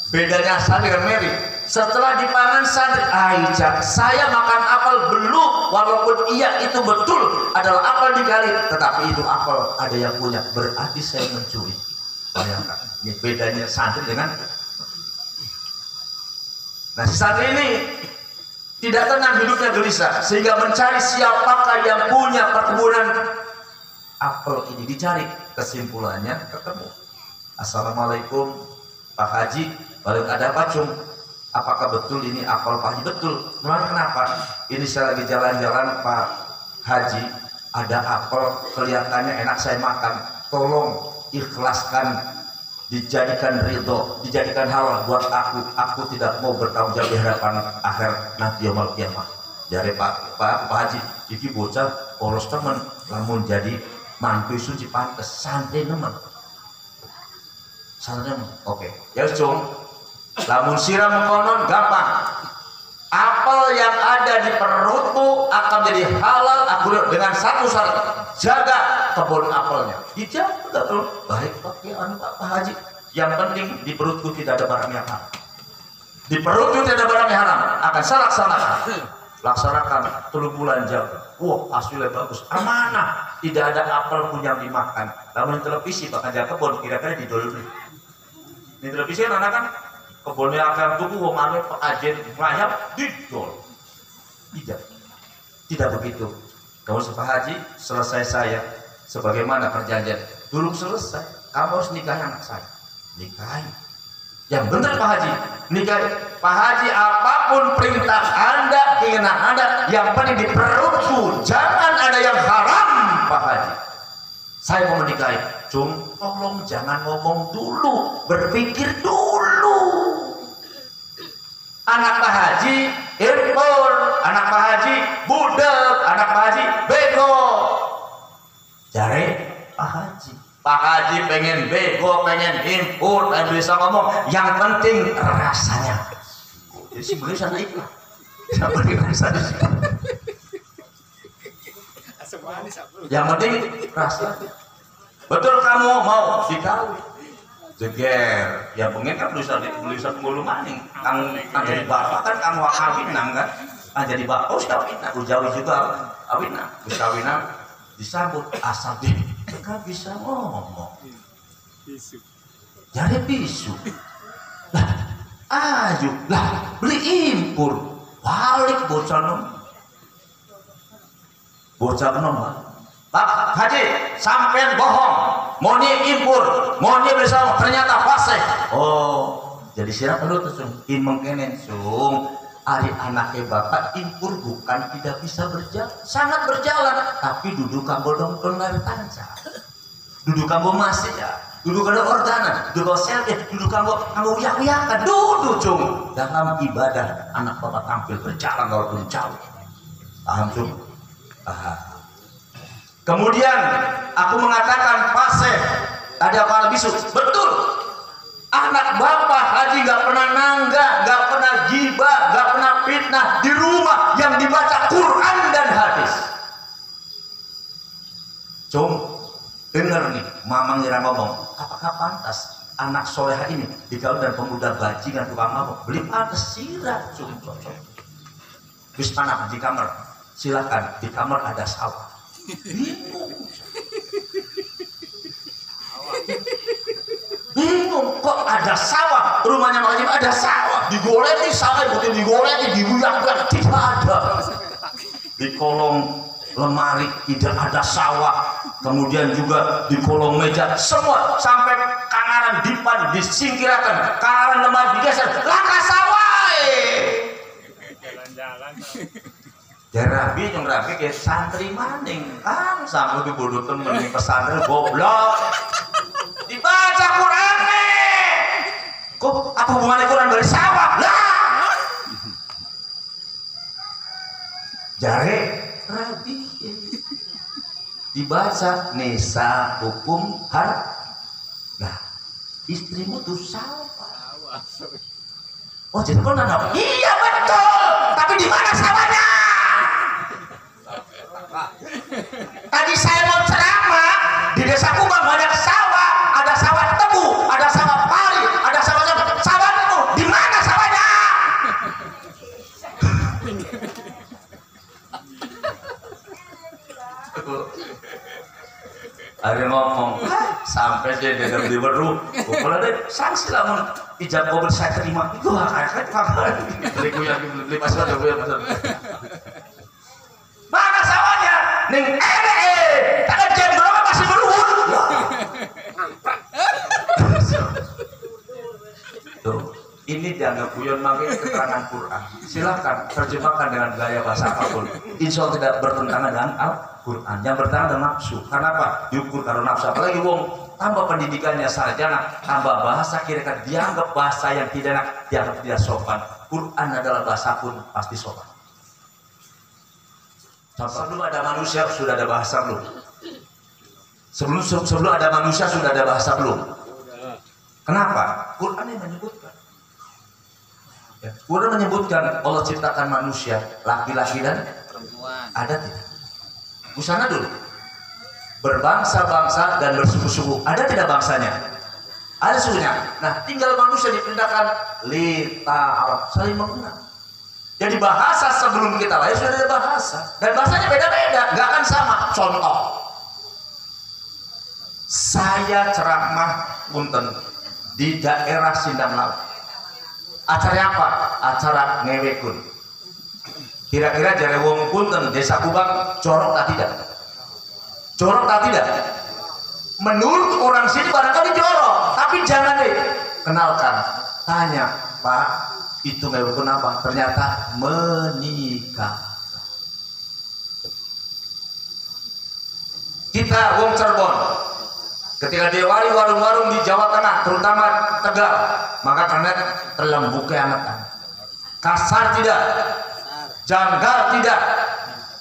bedanya santri dengan meri. Setelah dipangan santri, Aisyah, saya makan apel belum, walaupun iya itu betul adalah apel dikali, tetapi itu apel ada yang punya, berarti saya mencuri. Bayangkan, ini bedanya santri dengan. Nah, si santri ini tidak tenang hidupnya, gelisah, sehingga mencari siapakah yang punya perkebunan apel ini. Dicari, kesimpulannya ketemu. Assalamualaikum Pak Haji, balik ada apa cung? Apakah betul ini apel Pak Haji? Betul. Kenapa? Ini saya lagi jalan-jalan Pak Haji, ada apel kelihatannya enak saya makan, tolong ikhlaskan, dijadikan ridho, dijadikan halal buat aku tidak mau bertanggung jawab di hadapan akhir nanti yaumul kiamah. Dari Pak Haji, iki bocah polos temen, lamun jadi mantu suci pantes, santri nemen. Oke. Ya cung, lamun siram konon gampang. Apel yang ada di perutmu akan jadi halal aku dengan satu syarat, jaga kebun apelnya. Dijaga terus. Baik Pak Haji. Yang penting di perutku tidak ada barang yang haram. Di perutku tidak ada barang yang haram. Akan saya laksanakan 3 bulan jaga. Wah, hasilnya bagus, amanah. Tidak ada apel pun yang dimakan. Lamun televisi bahkan jaga kebun kira-kira didolimi. Ini televisi anak kan kebunnya akan tubuh womane pengajian melayap didol. Tidak begitu. Kamu Pak Haji, selesai saya sebagaimana perjanjian. Dulu selesai, kamu harus nikahi anak saya. Nikahi. Yang benar Pak Haji, nikahi. Pak Haji, apapun perintah Anda, keinginan Anda, yang penting di perutku jangan ada yang haram Pak Haji. Saya mau menikahi. Cung, tolong jangan ngomong dulu, berpikir dulu. Anak Pak Haji impor, anak Pak Haji budek, anak Pak Haji bego. Jare Pak Haji pengen bego, pengen impor, pengen bisa ngomong, yang penting rasanya. Jadi si beli sana itu, siapa di sana? Yang penting rasanya. Betul kamu mau dikawin, jeger ya pengen kan bisa penggulu maning kang jadi bapak kan kang wakawinang kan jadi bapak kawinang ujawi juga awinang bisa awinang disambut asal dia nggak bisa ngomong jadi bisu lah ayo lah beli impur balik bocah nom Pak Haji sampean bohong mau impur mau bersama ternyata fase oh jadi siapa lu tuh in mengkenen sung ari anaknya bapak impur bukan tidak bisa berjalan sangat berjalan tapi duduk kanggo dongkol lari tanca duduk kanggo masih ya duduk kanggo organan duduk selfie duduk kanggo uyak-uyakan duduk cung dalam ibadah anak bapak tampil berjalan walaupun jauh paham cung paham. Kemudian aku mengatakan fase ada kepala bisu betul anak bapak haji gak pernah nangga gak pernah gibah gak pernah fitnah di rumah yang dibaca Quran dan hadis denger nih mamang ngira ngomong apakah pantas anak soleha ini digaul dan pemuda bajingan tukang mabok beli pantas sirah cocok bis panah di kamar silakan di kamar ada sawah bingung kok ada sawah rumahnya Pak Haji ada sawah digoreng sawah bukan digoreng dibuyak-buyak tidak ada di kolong lemari tidak ada sawah kemudian juga di kolong meja semua sampai kangaran dipan disingkirkan kangaran lemari digeser laka sawah jalan-jalan Rabi yang Rabi kayak santri maning kan sama lebih bodoh temen di pesantren goblok dibaca Quran nih kok apa hubungannya Quran dari sawah lah jare Rabi dibaca nisa hukum har nah istrimu tuh sawah oh jadi kau nanam iya betul tapi di mana sawahnya tadi saya mau ceramah di desa Kubang banyak sawah ada sawah tebu ada sawah pari ada sawah itu di mana sawahnya ada ngomong sampai dia dengar di beru kalau ada sanksi lamun ijab kabul saya terima itu hak beli kuyang beli masalah mana sawahnya ning tak jen berapa masih beruhun tuh ini dianggap guyon makanya keterangan Quran silakan terjemahkan dengan gaya bahasa apapun insya Allah tidak bertentangan dengan Al-Quran yang bertentangan dengan nafsu karena apa? Diukur karena nafsu apalagi wong tambah pendidikannya sarjana tambah bahasa kira-kira dianggap bahasa yang tidak dianggap tidak sopan Quran adalah bahasa pun pasti sopan sebelum ada manusia sudah ada bahasa belum? Sebelum ada manusia sudah ada bahasa belum? Kenapa? Quran yang menyebutkan. Ya, Quran menyebutkan Allah ciptakan manusia laki-laki dan perempuan. Ada tidak? Busana dulu. Berbangsa-bangsa dan bersuku-suku. Ada tidak bangsanya? Ada sukunya. Nah, tinggal manusia dipindahkan lita'arab saling mengenal. Jadi bahasa sebelum kita lahir sudah ada bahasa dan bahasanya beda-beda, nggak akan sama. Contoh, saya ceramah punten di daerah Sindang Laut. Acara apa? Acara ngewekun. Kira-kira jare wong punten desa Kubang jorok tak tidak? Jorok tak tidak? Menurut orang sini barangkali jorok, tapi jangan deh. Kenalkan, tanya Pak. Itu ngewekun apa? Ternyata menikah. Kita wong Cirebon ketika diwari warung-warung di Jawa Tengah terutama Tegal maka karena terlembuke anak kasar tidak janggal tidak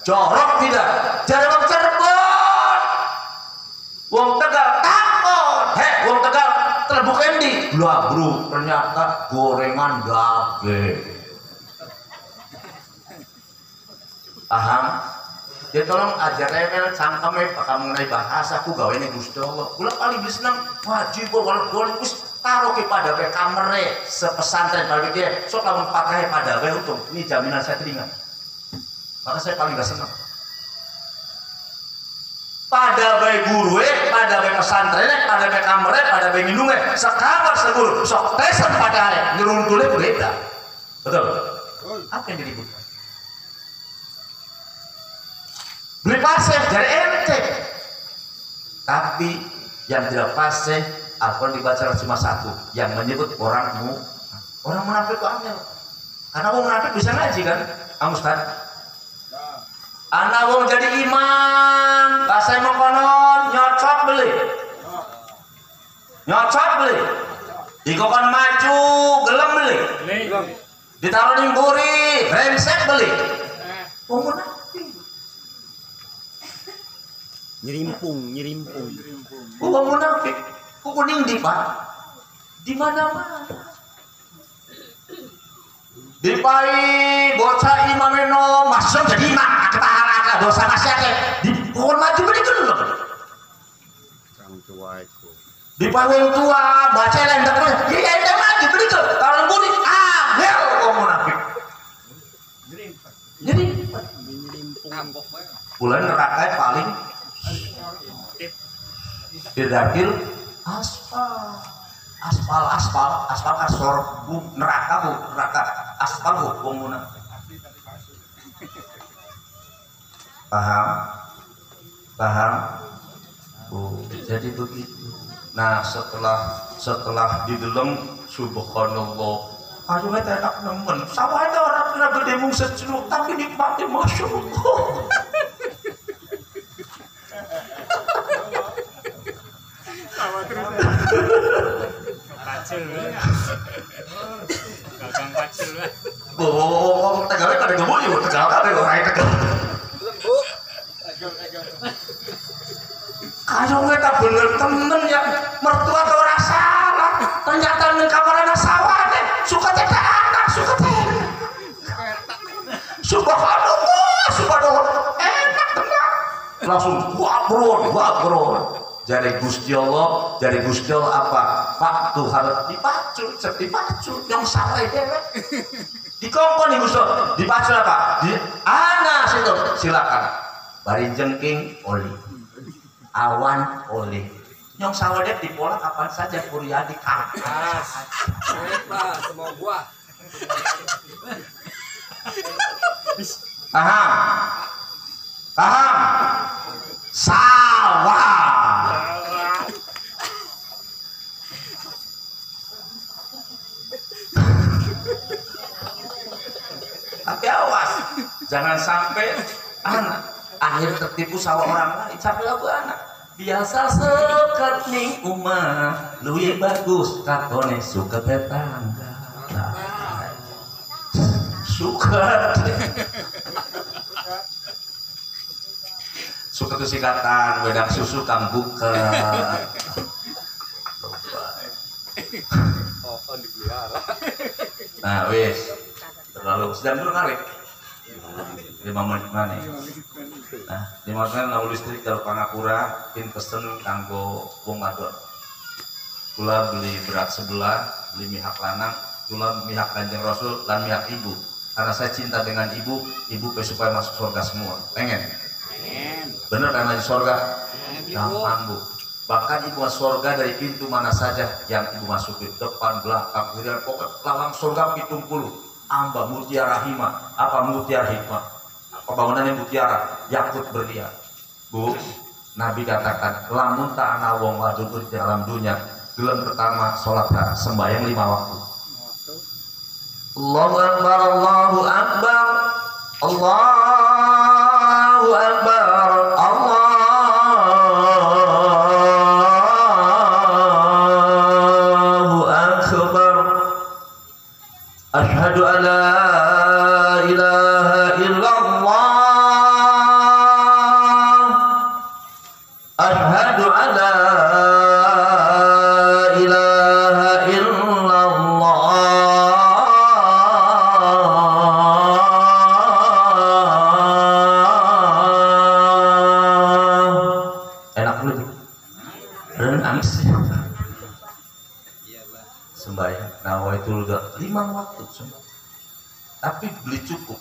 jorok tidak jadi wong Cirebon wong Tegal takut wong Tegal terlembuke endi lah bro ternyata gorengan daging paham. Ya tolong ajar level cangkeme bakal mengenai bahasa ku gawe ini Gusti Allah. Kula paling seneng wajib walau taruh kepada be kamere sepesantren pada dia sok lamun pakai pada be untung ini jaminan saya teringat maka saya paling gak senang pada be guru pada be pesantren pada be kamere pada be minum sekamar seguru sok tesen pada hari ngeruntulnya berbeda betul apa yang diributkan beli pasir dari ente tapi yang tidak fasih Al-Quran dibaca cuma satu yang menyebut orang munafik itu angel karena orang munafik bisa ngaji kan Ustaz anak wong jadi imam bahasa emang konon nyocok beli dikokon maju gelem beli ditaruh di mburi brengsek beli wong munafik nyerimpung wong munafik kuning di mana-mana di pai bocah imam eno masuk jadi imam ketahan dosa masih ada di pohon maju beli dulu di pai wong tua baca lain dapat ya ada maju beli ke kalau buri ngel wong munafik jadi bulan neraka paling didakil aspal kasor neraka aspal hukum munafik paham jadi begitu nah setelah di dalam subhanallah ayo kita enak nemen sama ada orang kena berdemung seceluk tapi nikmati masya Allah Tegal ada gemuk juga tegal ada orang tegal. Kalau kita bener temen ya mertua tuh orang salah. Ternyata di kamar anak sawah deh suka tidak anak suka tidak. Subhanallah enak tenang. Langsung wah bro. Dari Gusti Allah apa? Waktu harus dipacu yang salah dewek. Dikongkon nih Gusti dipacu apa? Di anak situ silakan. Bari jengking oli, awan oli. Yang salah dewek dipola kapan saja kuliah di kampus. Semua buah. Paham. Sawah. Tapi awas, jangan sampai anak akhir tertipu sawah orang lain. Sampai lagu anak biasa sekat ning umah, luwih bagus katone suka tetangga. Suka tuh sikatan, wedang susu kang buka. Nah, wis. Terlalu sedang dulu kali. 5 menit mana? Nah, 5 menit lalu listrik kalau Pangapura, pin pesen kanggo wong wadon. Kula beli berat sebelah, beli mihak lanang, kula mihak Kanjeng Rasul dan mihak ibu. Karena saya cinta dengan ibu supaya masuk surga semua. Pengen? Bener kan masuk surga? Gampang bu. Bahkan ibu masuk surga dari pintu mana saja yang ibu masukin, depan, belakang, kiri, pokok lawang surga 70. Amba mutiara hima, apa mutiara hikmah? Bangunannya mutiara, yakut berlian. Bu, Nabi katakan, lamun ta'ana wong wadon di alam dunia, gelam pertama sholat sembahyang 5 waktu. Allahu Akbar, Allahu Akbar, Allahu Akbar, Allahu Akbar. Asyhadu an la ilaha illallah. Asyhadu an la ilaha illallah. Enak dulu. Nangis. sembahyang. Nawaitul 5 waktu sembahyang. Tapi beli cukup.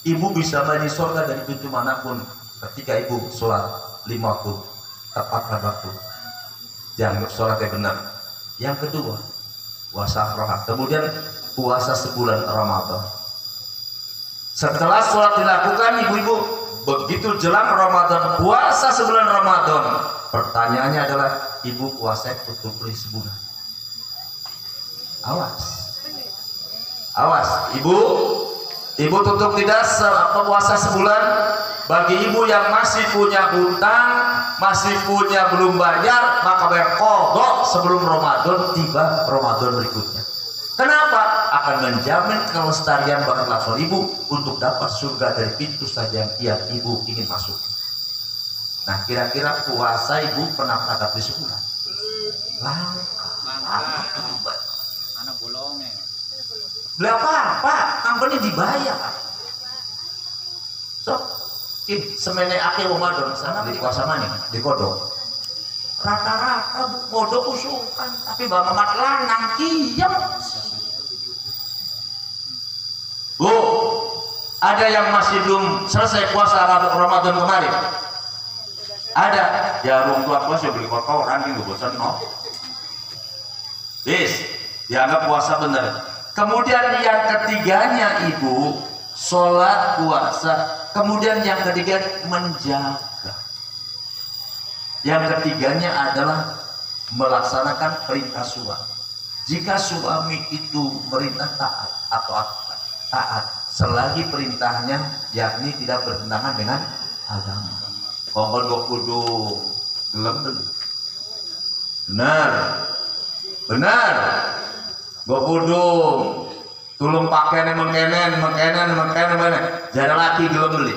Ibu bisa bagi surga dari pintu manapun ketika ibu sholat 5 waktu, tepatkan waktu. Jangan sholatnya benar. Yang kedua, puasa roha. Kemudian puasa sebulan Ramadan. Setelah sholat dilakukan, ibu-ibu begitu jelang Ramadan, puasa sebulan Ramadan. Pertanyaannya adalah, ibu puasa tutup beli sebulan. Awas, ibu tutup tidak puasa sebulan. Bagi ibu yang masih punya hutang, masih punya belum bayar, maka bayar qadha sebelum Ramadan tiba, Ramadan berikutnya. Kenapa? Akan menjamin kelestarian bakat lafal ibu untuk dapat surga dari pintu saja yang ibu ingin masuk. Nah, kira-kira puasa ibu pernah beli sebulan? Mantap. Mana bolongnya? Beli apa? Company dibayar. So, semene akhir Ramadan sana di puasa mana? Di kodok. Rata-rata kodok usukan, tapi bapak mat lanang kiam. Bu, ada yang masih belum selesai puasa Ramadan kemarin? Ada. Ya orang tua puasa beli kotoran minggu bosan no. Bis, dianggap puasa benar. Kemudian yang ketiganya ibu sholat puasa. Kemudian yang ketiga menjaga. Yang ketiganya adalah melaksanakan perintah suami. Jika suami itu merintah taat atau taat selagi perintahnya yakni tidak bertentangan dengan agama. Kongkon go kudu gelem. Benar. Go kudu tulung pakaian mengkenen mana. Jangan laki gelem beli.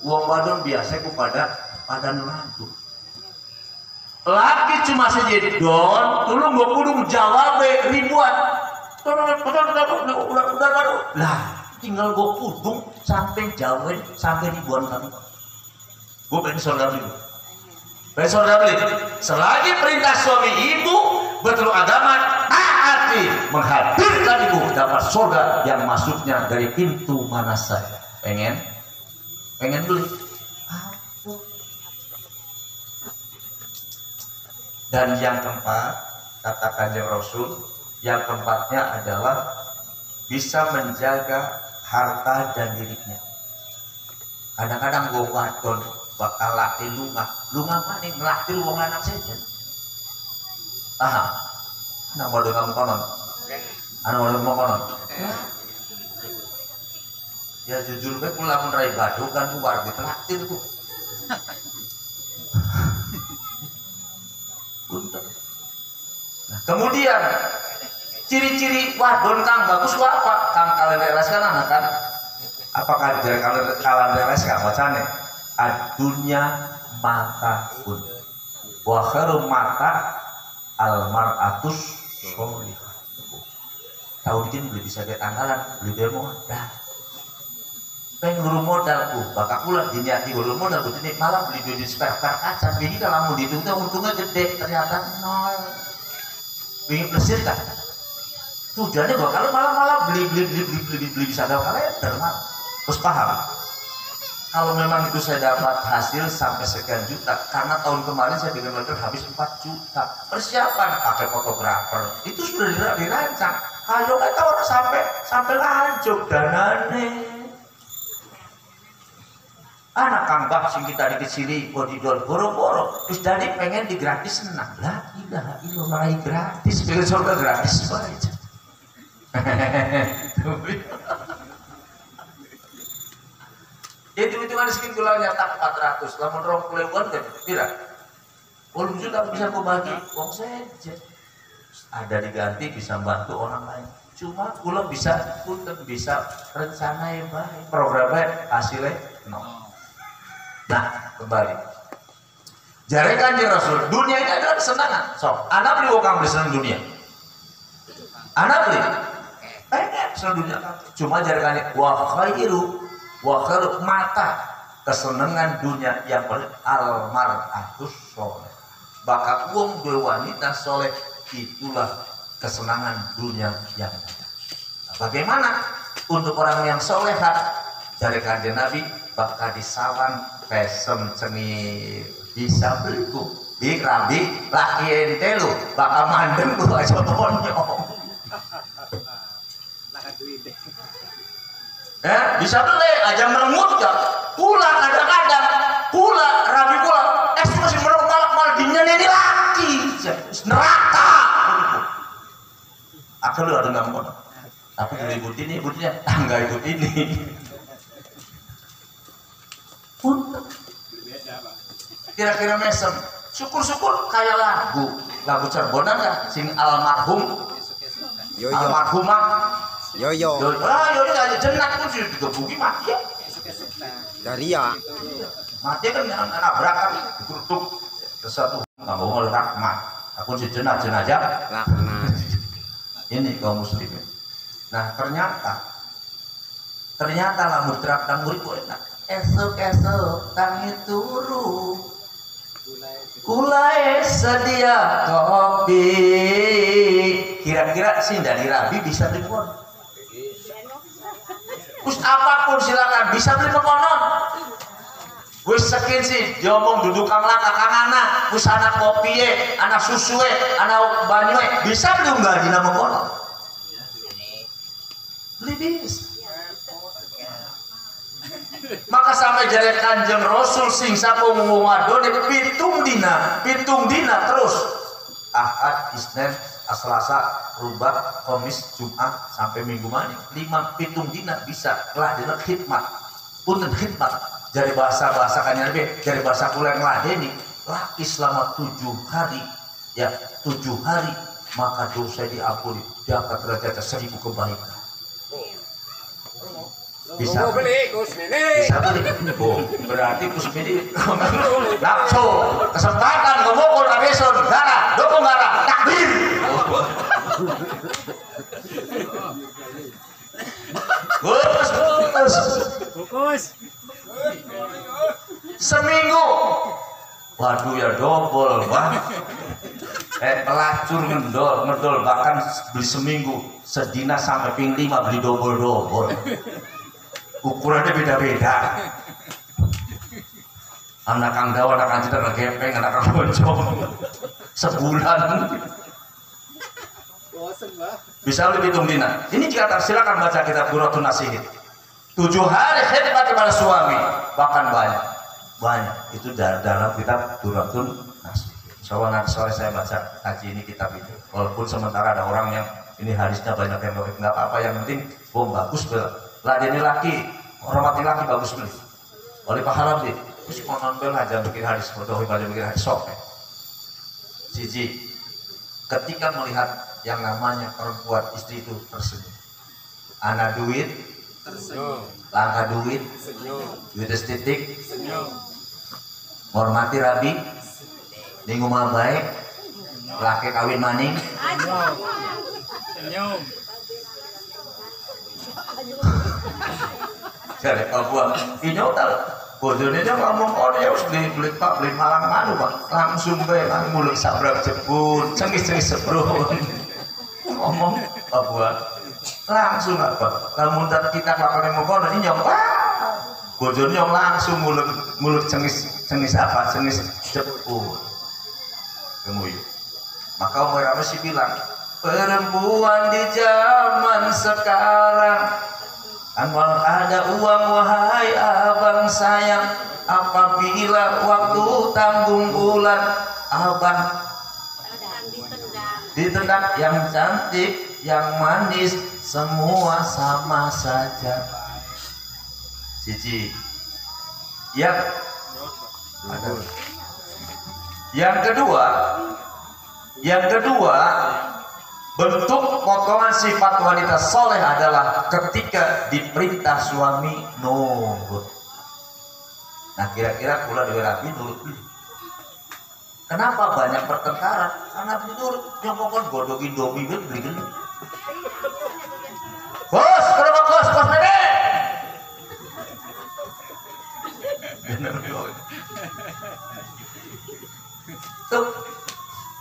Wong wadon biasa ku pada ngelantu. Laki cuma saja don, tulung go kudu jawab ribuan. Lah, tinggal gue kudung sampai jauh sampai ribuan kali. Gue pengen surga beli. Selagi perintah suami ibu betul agama taati menghadirkan ibu dapat surga yang masuknya dari pintu mana saja. Pengen beli. Dan yang keempat kata Kanjeng Rasul, yang keempatnya adalah bisa menjaga harta dan dirinya. Kadang-kadang gue wadon bakal laki lunga mana ngelakil wong lanang saja. Anak wadon kamu konon, anak wadon mau konon. Ya jujur gue pulang menerai badu kan keluar di telaktir tuh. Nah, kemudian ciri-ciri wadon kang bagus gua apa? Kang kalian relas kan anak kan? Apakah dari kalian relas gak bacane? Adunya mata pun. Wa khairu mata almaratus sholihah. Tahu dikit beli bisa ke tanggalan, beli demo dah. Pengen luru modal bakal pula diniati luru modal ini malah beli di spare kaca. Jadi kalau mau dihitung untungnya gede ternyata nol. Ingin plesir kan? Tujuannya gua kalau malah beli bisa dapat kalender mah terus paham. Kalau memang itu saya dapat hasil sampai sekian juta, karena tahun kemarin saya bikin kalender habis 4 juta. Persiapan pakai fotografer itu sudah dirancang. Kalau kata orang sampai lanjut danane. Anak kang bab sing kita dikecili bodidol boro-boro terus dari pengen digratis senang lah ilaha illallah gratis pengen surga gratis aja. Itu hitungan sekian gulanya tak 400 lamun 20.000 kan kira 10 juta bisa aku bagi uang saja ada diganti bisa bantu orang lain cuma gula bisa rencana yang baik programnya hasilnya no. Nah, kembali. Jare Kanjeng Rasul, dunia ini adalah kesenangan. So, anak beli wong beli senang dunia. Anak beli. Senang dunia. Cuma jare Kanjeng wa khairu mata kesenangan dunia yang paling almaratus soleh. Bakal wong wanita soleh itulah kesenangan dunia yang datang. Nah, bagaimana untuk orang yang solehat dari kanjeng Nabi bakal disawan pesem cengi bisa beliku di rambi laki ente lu bakal mandem lu aja bonyong. Bisa beli aja merengut ya pula kadang-kadang pula rabi pula masih merengut mal dinya ini laki neraka aku lu ada nggak mau aku ikut ini ikutnya nggak ikut ini kira-kira mesem syukur-syukur kayak lagu Cerbonan kan sing almarhum almarhumah Yoyo Yoyo aja jenak pun sudah digebuki mati ya Daria mati kan nabrakan dikutuk ke satu nggak mau rahmat aku si jenazah laknat ini kaum muslimin. Nah ternyata lamun terapkan muridku enak esok tangi turu kulai sedia kopi kira-kira sih dari rabi bisa dibuat terus apapun silakan bisa beli pekonon wis sekin sih diomong duduk kang laka kang anak wis anak kopi anak susu anak banyu bisa beli enggak di nama konon beli bisa maka sampai jari kanjeng Rasul sing sampung ngadone pitung dina terus Ahad, Isnin, Selasa, Rubah, Kamis, Jumat sampai Minggu maning 5 dina bisa lah dina khidmat punten khidmat dari bahasa kanya lebih dari bahasa kuliah ngeladeni laki selama 7 hari ya 7 hari maka dosa diampuni diangkat derajatnya 1000 kebaikan bisa beli berarti kusmini nafsu kesempatan ngomong rabeson gara dukung gara takbir fokus seminggu waduh ya dobol pelacur ngedol bahkan beli seminggu sedina sampai ping 5 beli dobol ukurannya beda-beda anak kang dawa, anak kang cita, anak gepeng, anak kang boncong sebulan bisa lebih hitung dina ini jika silakan baca kitab Duratun Nasihin 7 hari khidmat kepada suami bahkan banyak itu dalam kitab Duratun Nasihin soalnya nanti sore saya baca kaji ini kitab itu walaupun sementara ada orang yang ini hadisnya banyak yang nggak apa-apa yang penting bagus ladeni laki hormati laki bagus beli oleh pahala deh terus mau nonton aja bikin hadis berdoa aja bikin hadis sok siji ketika melihat yang namanya perempuan istri itu tersenyum anak duit tersenyum langka duit duit estetik senyum hormati rabi minggu mal baik laki kawin maning senyum dari Papua ini udah bojone dia ngomong ya harus beli pak beli malam anu pak langsung bae mulai sabrak jebun cengis sebrun ngomong Papua langsung apa lamun kita bakal mau kono ini nyong bojone nyong langsung mulut cengis jebun kemudian maka Umar Rasul bilang perempuan di zaman sekarang amal ada uang wahai abang sayang apabila waktu tanggung bulan abang ditendang yang cantik yang manis semua sama saja cici yang ada yang kedua bentuk potongan sifat wanita soleh adalah ketika diperintah suami nurut. Nah kira-kira kula dewe rapi nurut. Kenapa banyak pertengkaran? Karena nurut nyokokon godok indomie beli gini. Bos, kenapa bos pede? Tuh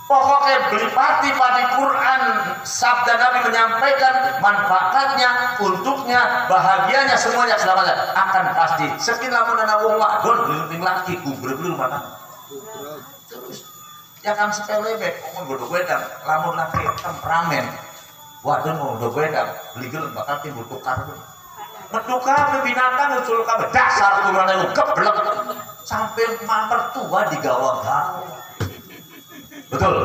pokoknya beli pati Quran sabda Nabi menyampaikan manfaatnya, untuknya, bahagianya, semuanya selamanya akan pasti. Sekin lamun ana wong wadon ning laki gubrek lu rumah tangga. Terus ya kan sepele bae ngomong bodoh wedang, lamun laki temperamen. Wadon mau bodoh wedang, ligel bakal timbul tukar. Medukar binatang usul kabeh dasar turunane lu geblek sampai mertua digawa-gawa. Betul.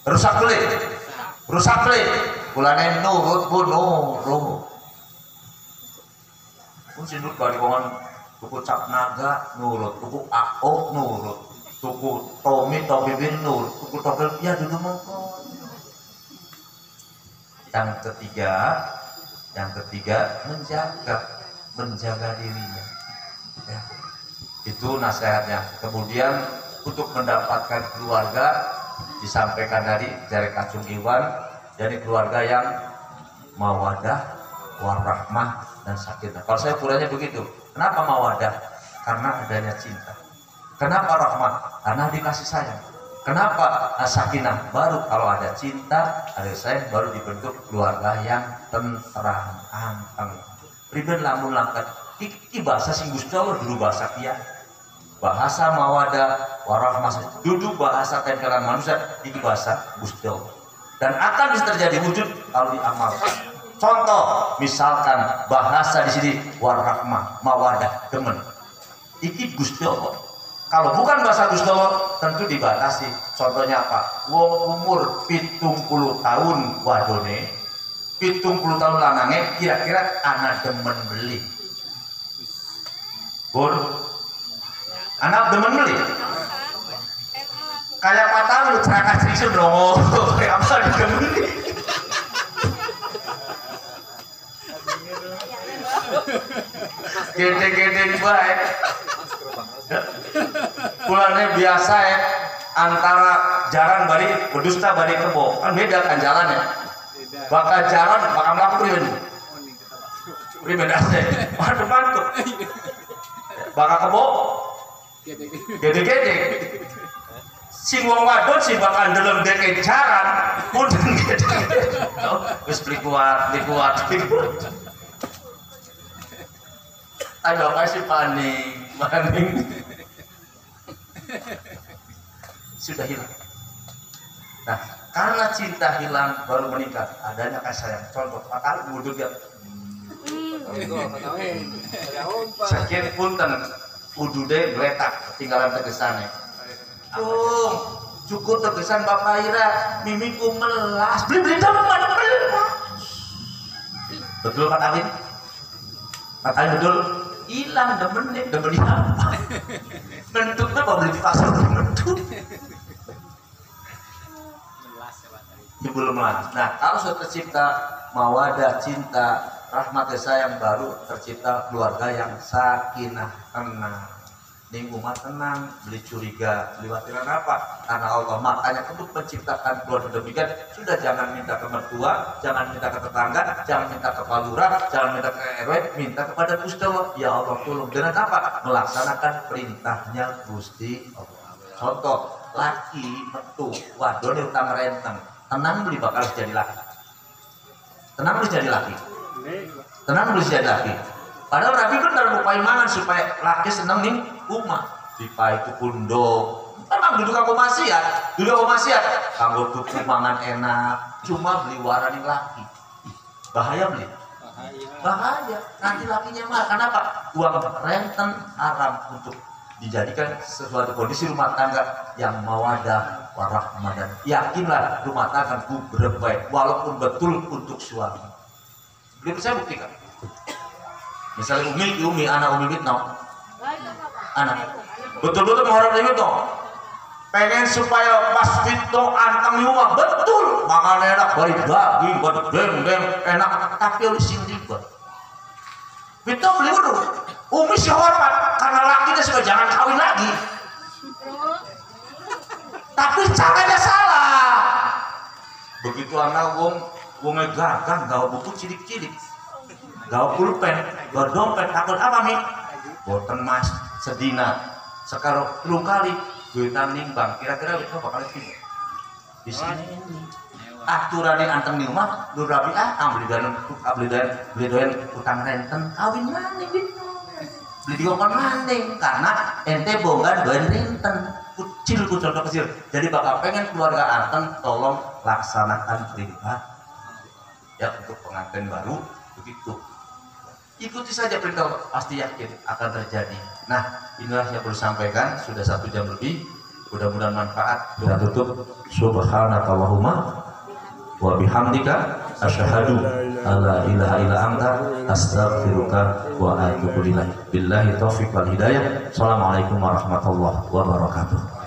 Rusak belit. Kulane nurut pun nurut. Pun sinut bari kongan tuku cap naga nurut, tuku AO nurut, tuku Tommy bin nurut, tuku togel ya dulu mongko. Yang ketiga menjaga dirinya. Ya. Itu nasihatnya. Kemudian untuk mendapatkan keluarga disampaikan tadi dari Kacung Iwan, jadi keluarga yang mawadah, warahmah dan sakinah. Kalau saya kurangnya begitu. Kenapa mawadah? Karena adanya cinta. Kenapa rahmah? Karena dikasih sayang. Kenapa sakinah? Baru kalau ada cinta, ada sayang, baru dibentuk keluarga yang tenteram, anteng. Pribadi lamun langkat. Iki bahasa sing Gusti Allah dulu bahasa kia. Bahasa mawadah warahmah duduk bahasa tempelan manusia ini bahasa Gusti Allah. Dan akan bisa terjadi wujud kalau diamalkan. Contoh, misalkan bahasa di sini warahmah, mawadah, demen. Iki Gusti Allah. Kalau bukan bahasa Gusti Allah tentu dibatasi. Contohnya apa? Wong umur 70 tahun wadone, 70 tahun lanange kira-kira anak demen beli. Anak demen beli kayak patah lu ceraka serius dong. Kayak apa di demen beli gede-gede baik pulangnya biasa ya antara jalan bari berdusta bari kebo kan beda kan jalannya bakal jalan bakal melakukan pribadi asli waduh mantuk bakal kebo gede-gede si wong wadon si bakal dalam deke jaran mudeng gede-gede wis beli kuat ayo apa sih paning sudah hilang. Nah, karena cinta hilang baru meningkat adanya kasih sayang. Contoh, patah wudhu dia. Sekian punten wudhu deh geletak ketinggalan tegesannya. Cukup tegesan Bapak Ira, mimiku melas. Beli demen melas. Betul Pak Awin? Pak Awin betul. Hilang demen apa? Bentuknya kalau beli di pasar bentuk. Belum melas. Nah, kalau sudah tercipta mawadah, cinta, rahmat sayang, baru tercipta keluarga yang sakinah, tenang. Ning umat tenang, beli curiga, beli watiran apa? Karena Allah. Makanya untuk menciptakan keluarga demikian, sudah jangan minta ke mertua, jangan minta ke tetangga, jangan minta ke Pak Lurah, jangan minta ke RW, minta kepada Gusti Allah. Ya Allah tolong dengan apa? Melaksanakan perintahnya Gusti Allah. Contoh, laki metu, wadon utang renteng, tenang beli bakal jadi laki. Tenang beli jadi laki. Tenang beli jadi laki. Padahal Nabi kan dalam upaya mangan supaya laki seneng nih rumah. Dipa itu pundok. Memang duduk aku maksiat, kanggo tuku mangan enak, cuma beli warani laki. Bahaya beli. Bahaya. Nanti lakinya marah. Kenapa? Uang renten haram untuk dijadikan sesuatu kondisi rumah tangga yang mawadah warahmah dan yakinlah rumah tangga ku berbaik walaupun betul untuk suami. Belum saya buktikan. Misalnya umi anak umi bitno, anak betul-betul mengharap bitno, pengen supaya pas bitno anteng rumah betul, makan enak, balik daging, balik beng enak, tapi oleh sing ribet. Bitno beli dulu, umi si hormat karena lakinya sudah jangan kawin lagi, tapi caranya salah. Begitu anak wong gagang gawe buku cilik-cilik. Gawa pulpen, gawa dompet, takut apa mi? Boten mas, sedina. Sekarang 3 kali, duitan nimbang. Kira-kira itu bakal tiba. Di sini ini. aturan yang anteng di rumah Nur Rabi'ah beli utang renten kawin maning gitu beli diokan maning karena ente bonggan doan renten kecil contoh kecil jadi bakal pengen keluarga anteng tolong laksanakan perintah ya untuk pengantin baru begitu ikuti saja perintah pasti yakin akan terjadi. Nah inilah yang perlu sampaikan sudah 1 jam lebih mudah-mudahan manfaat. Kita tutup subhanakallahumma wa bihamdika asyhadu alla ilaha illa anta astaghfiruka wa atubu ilaik. Billahi taufiq wal hidayah. Assalamualaikum warahmatullahi wabarakatuh.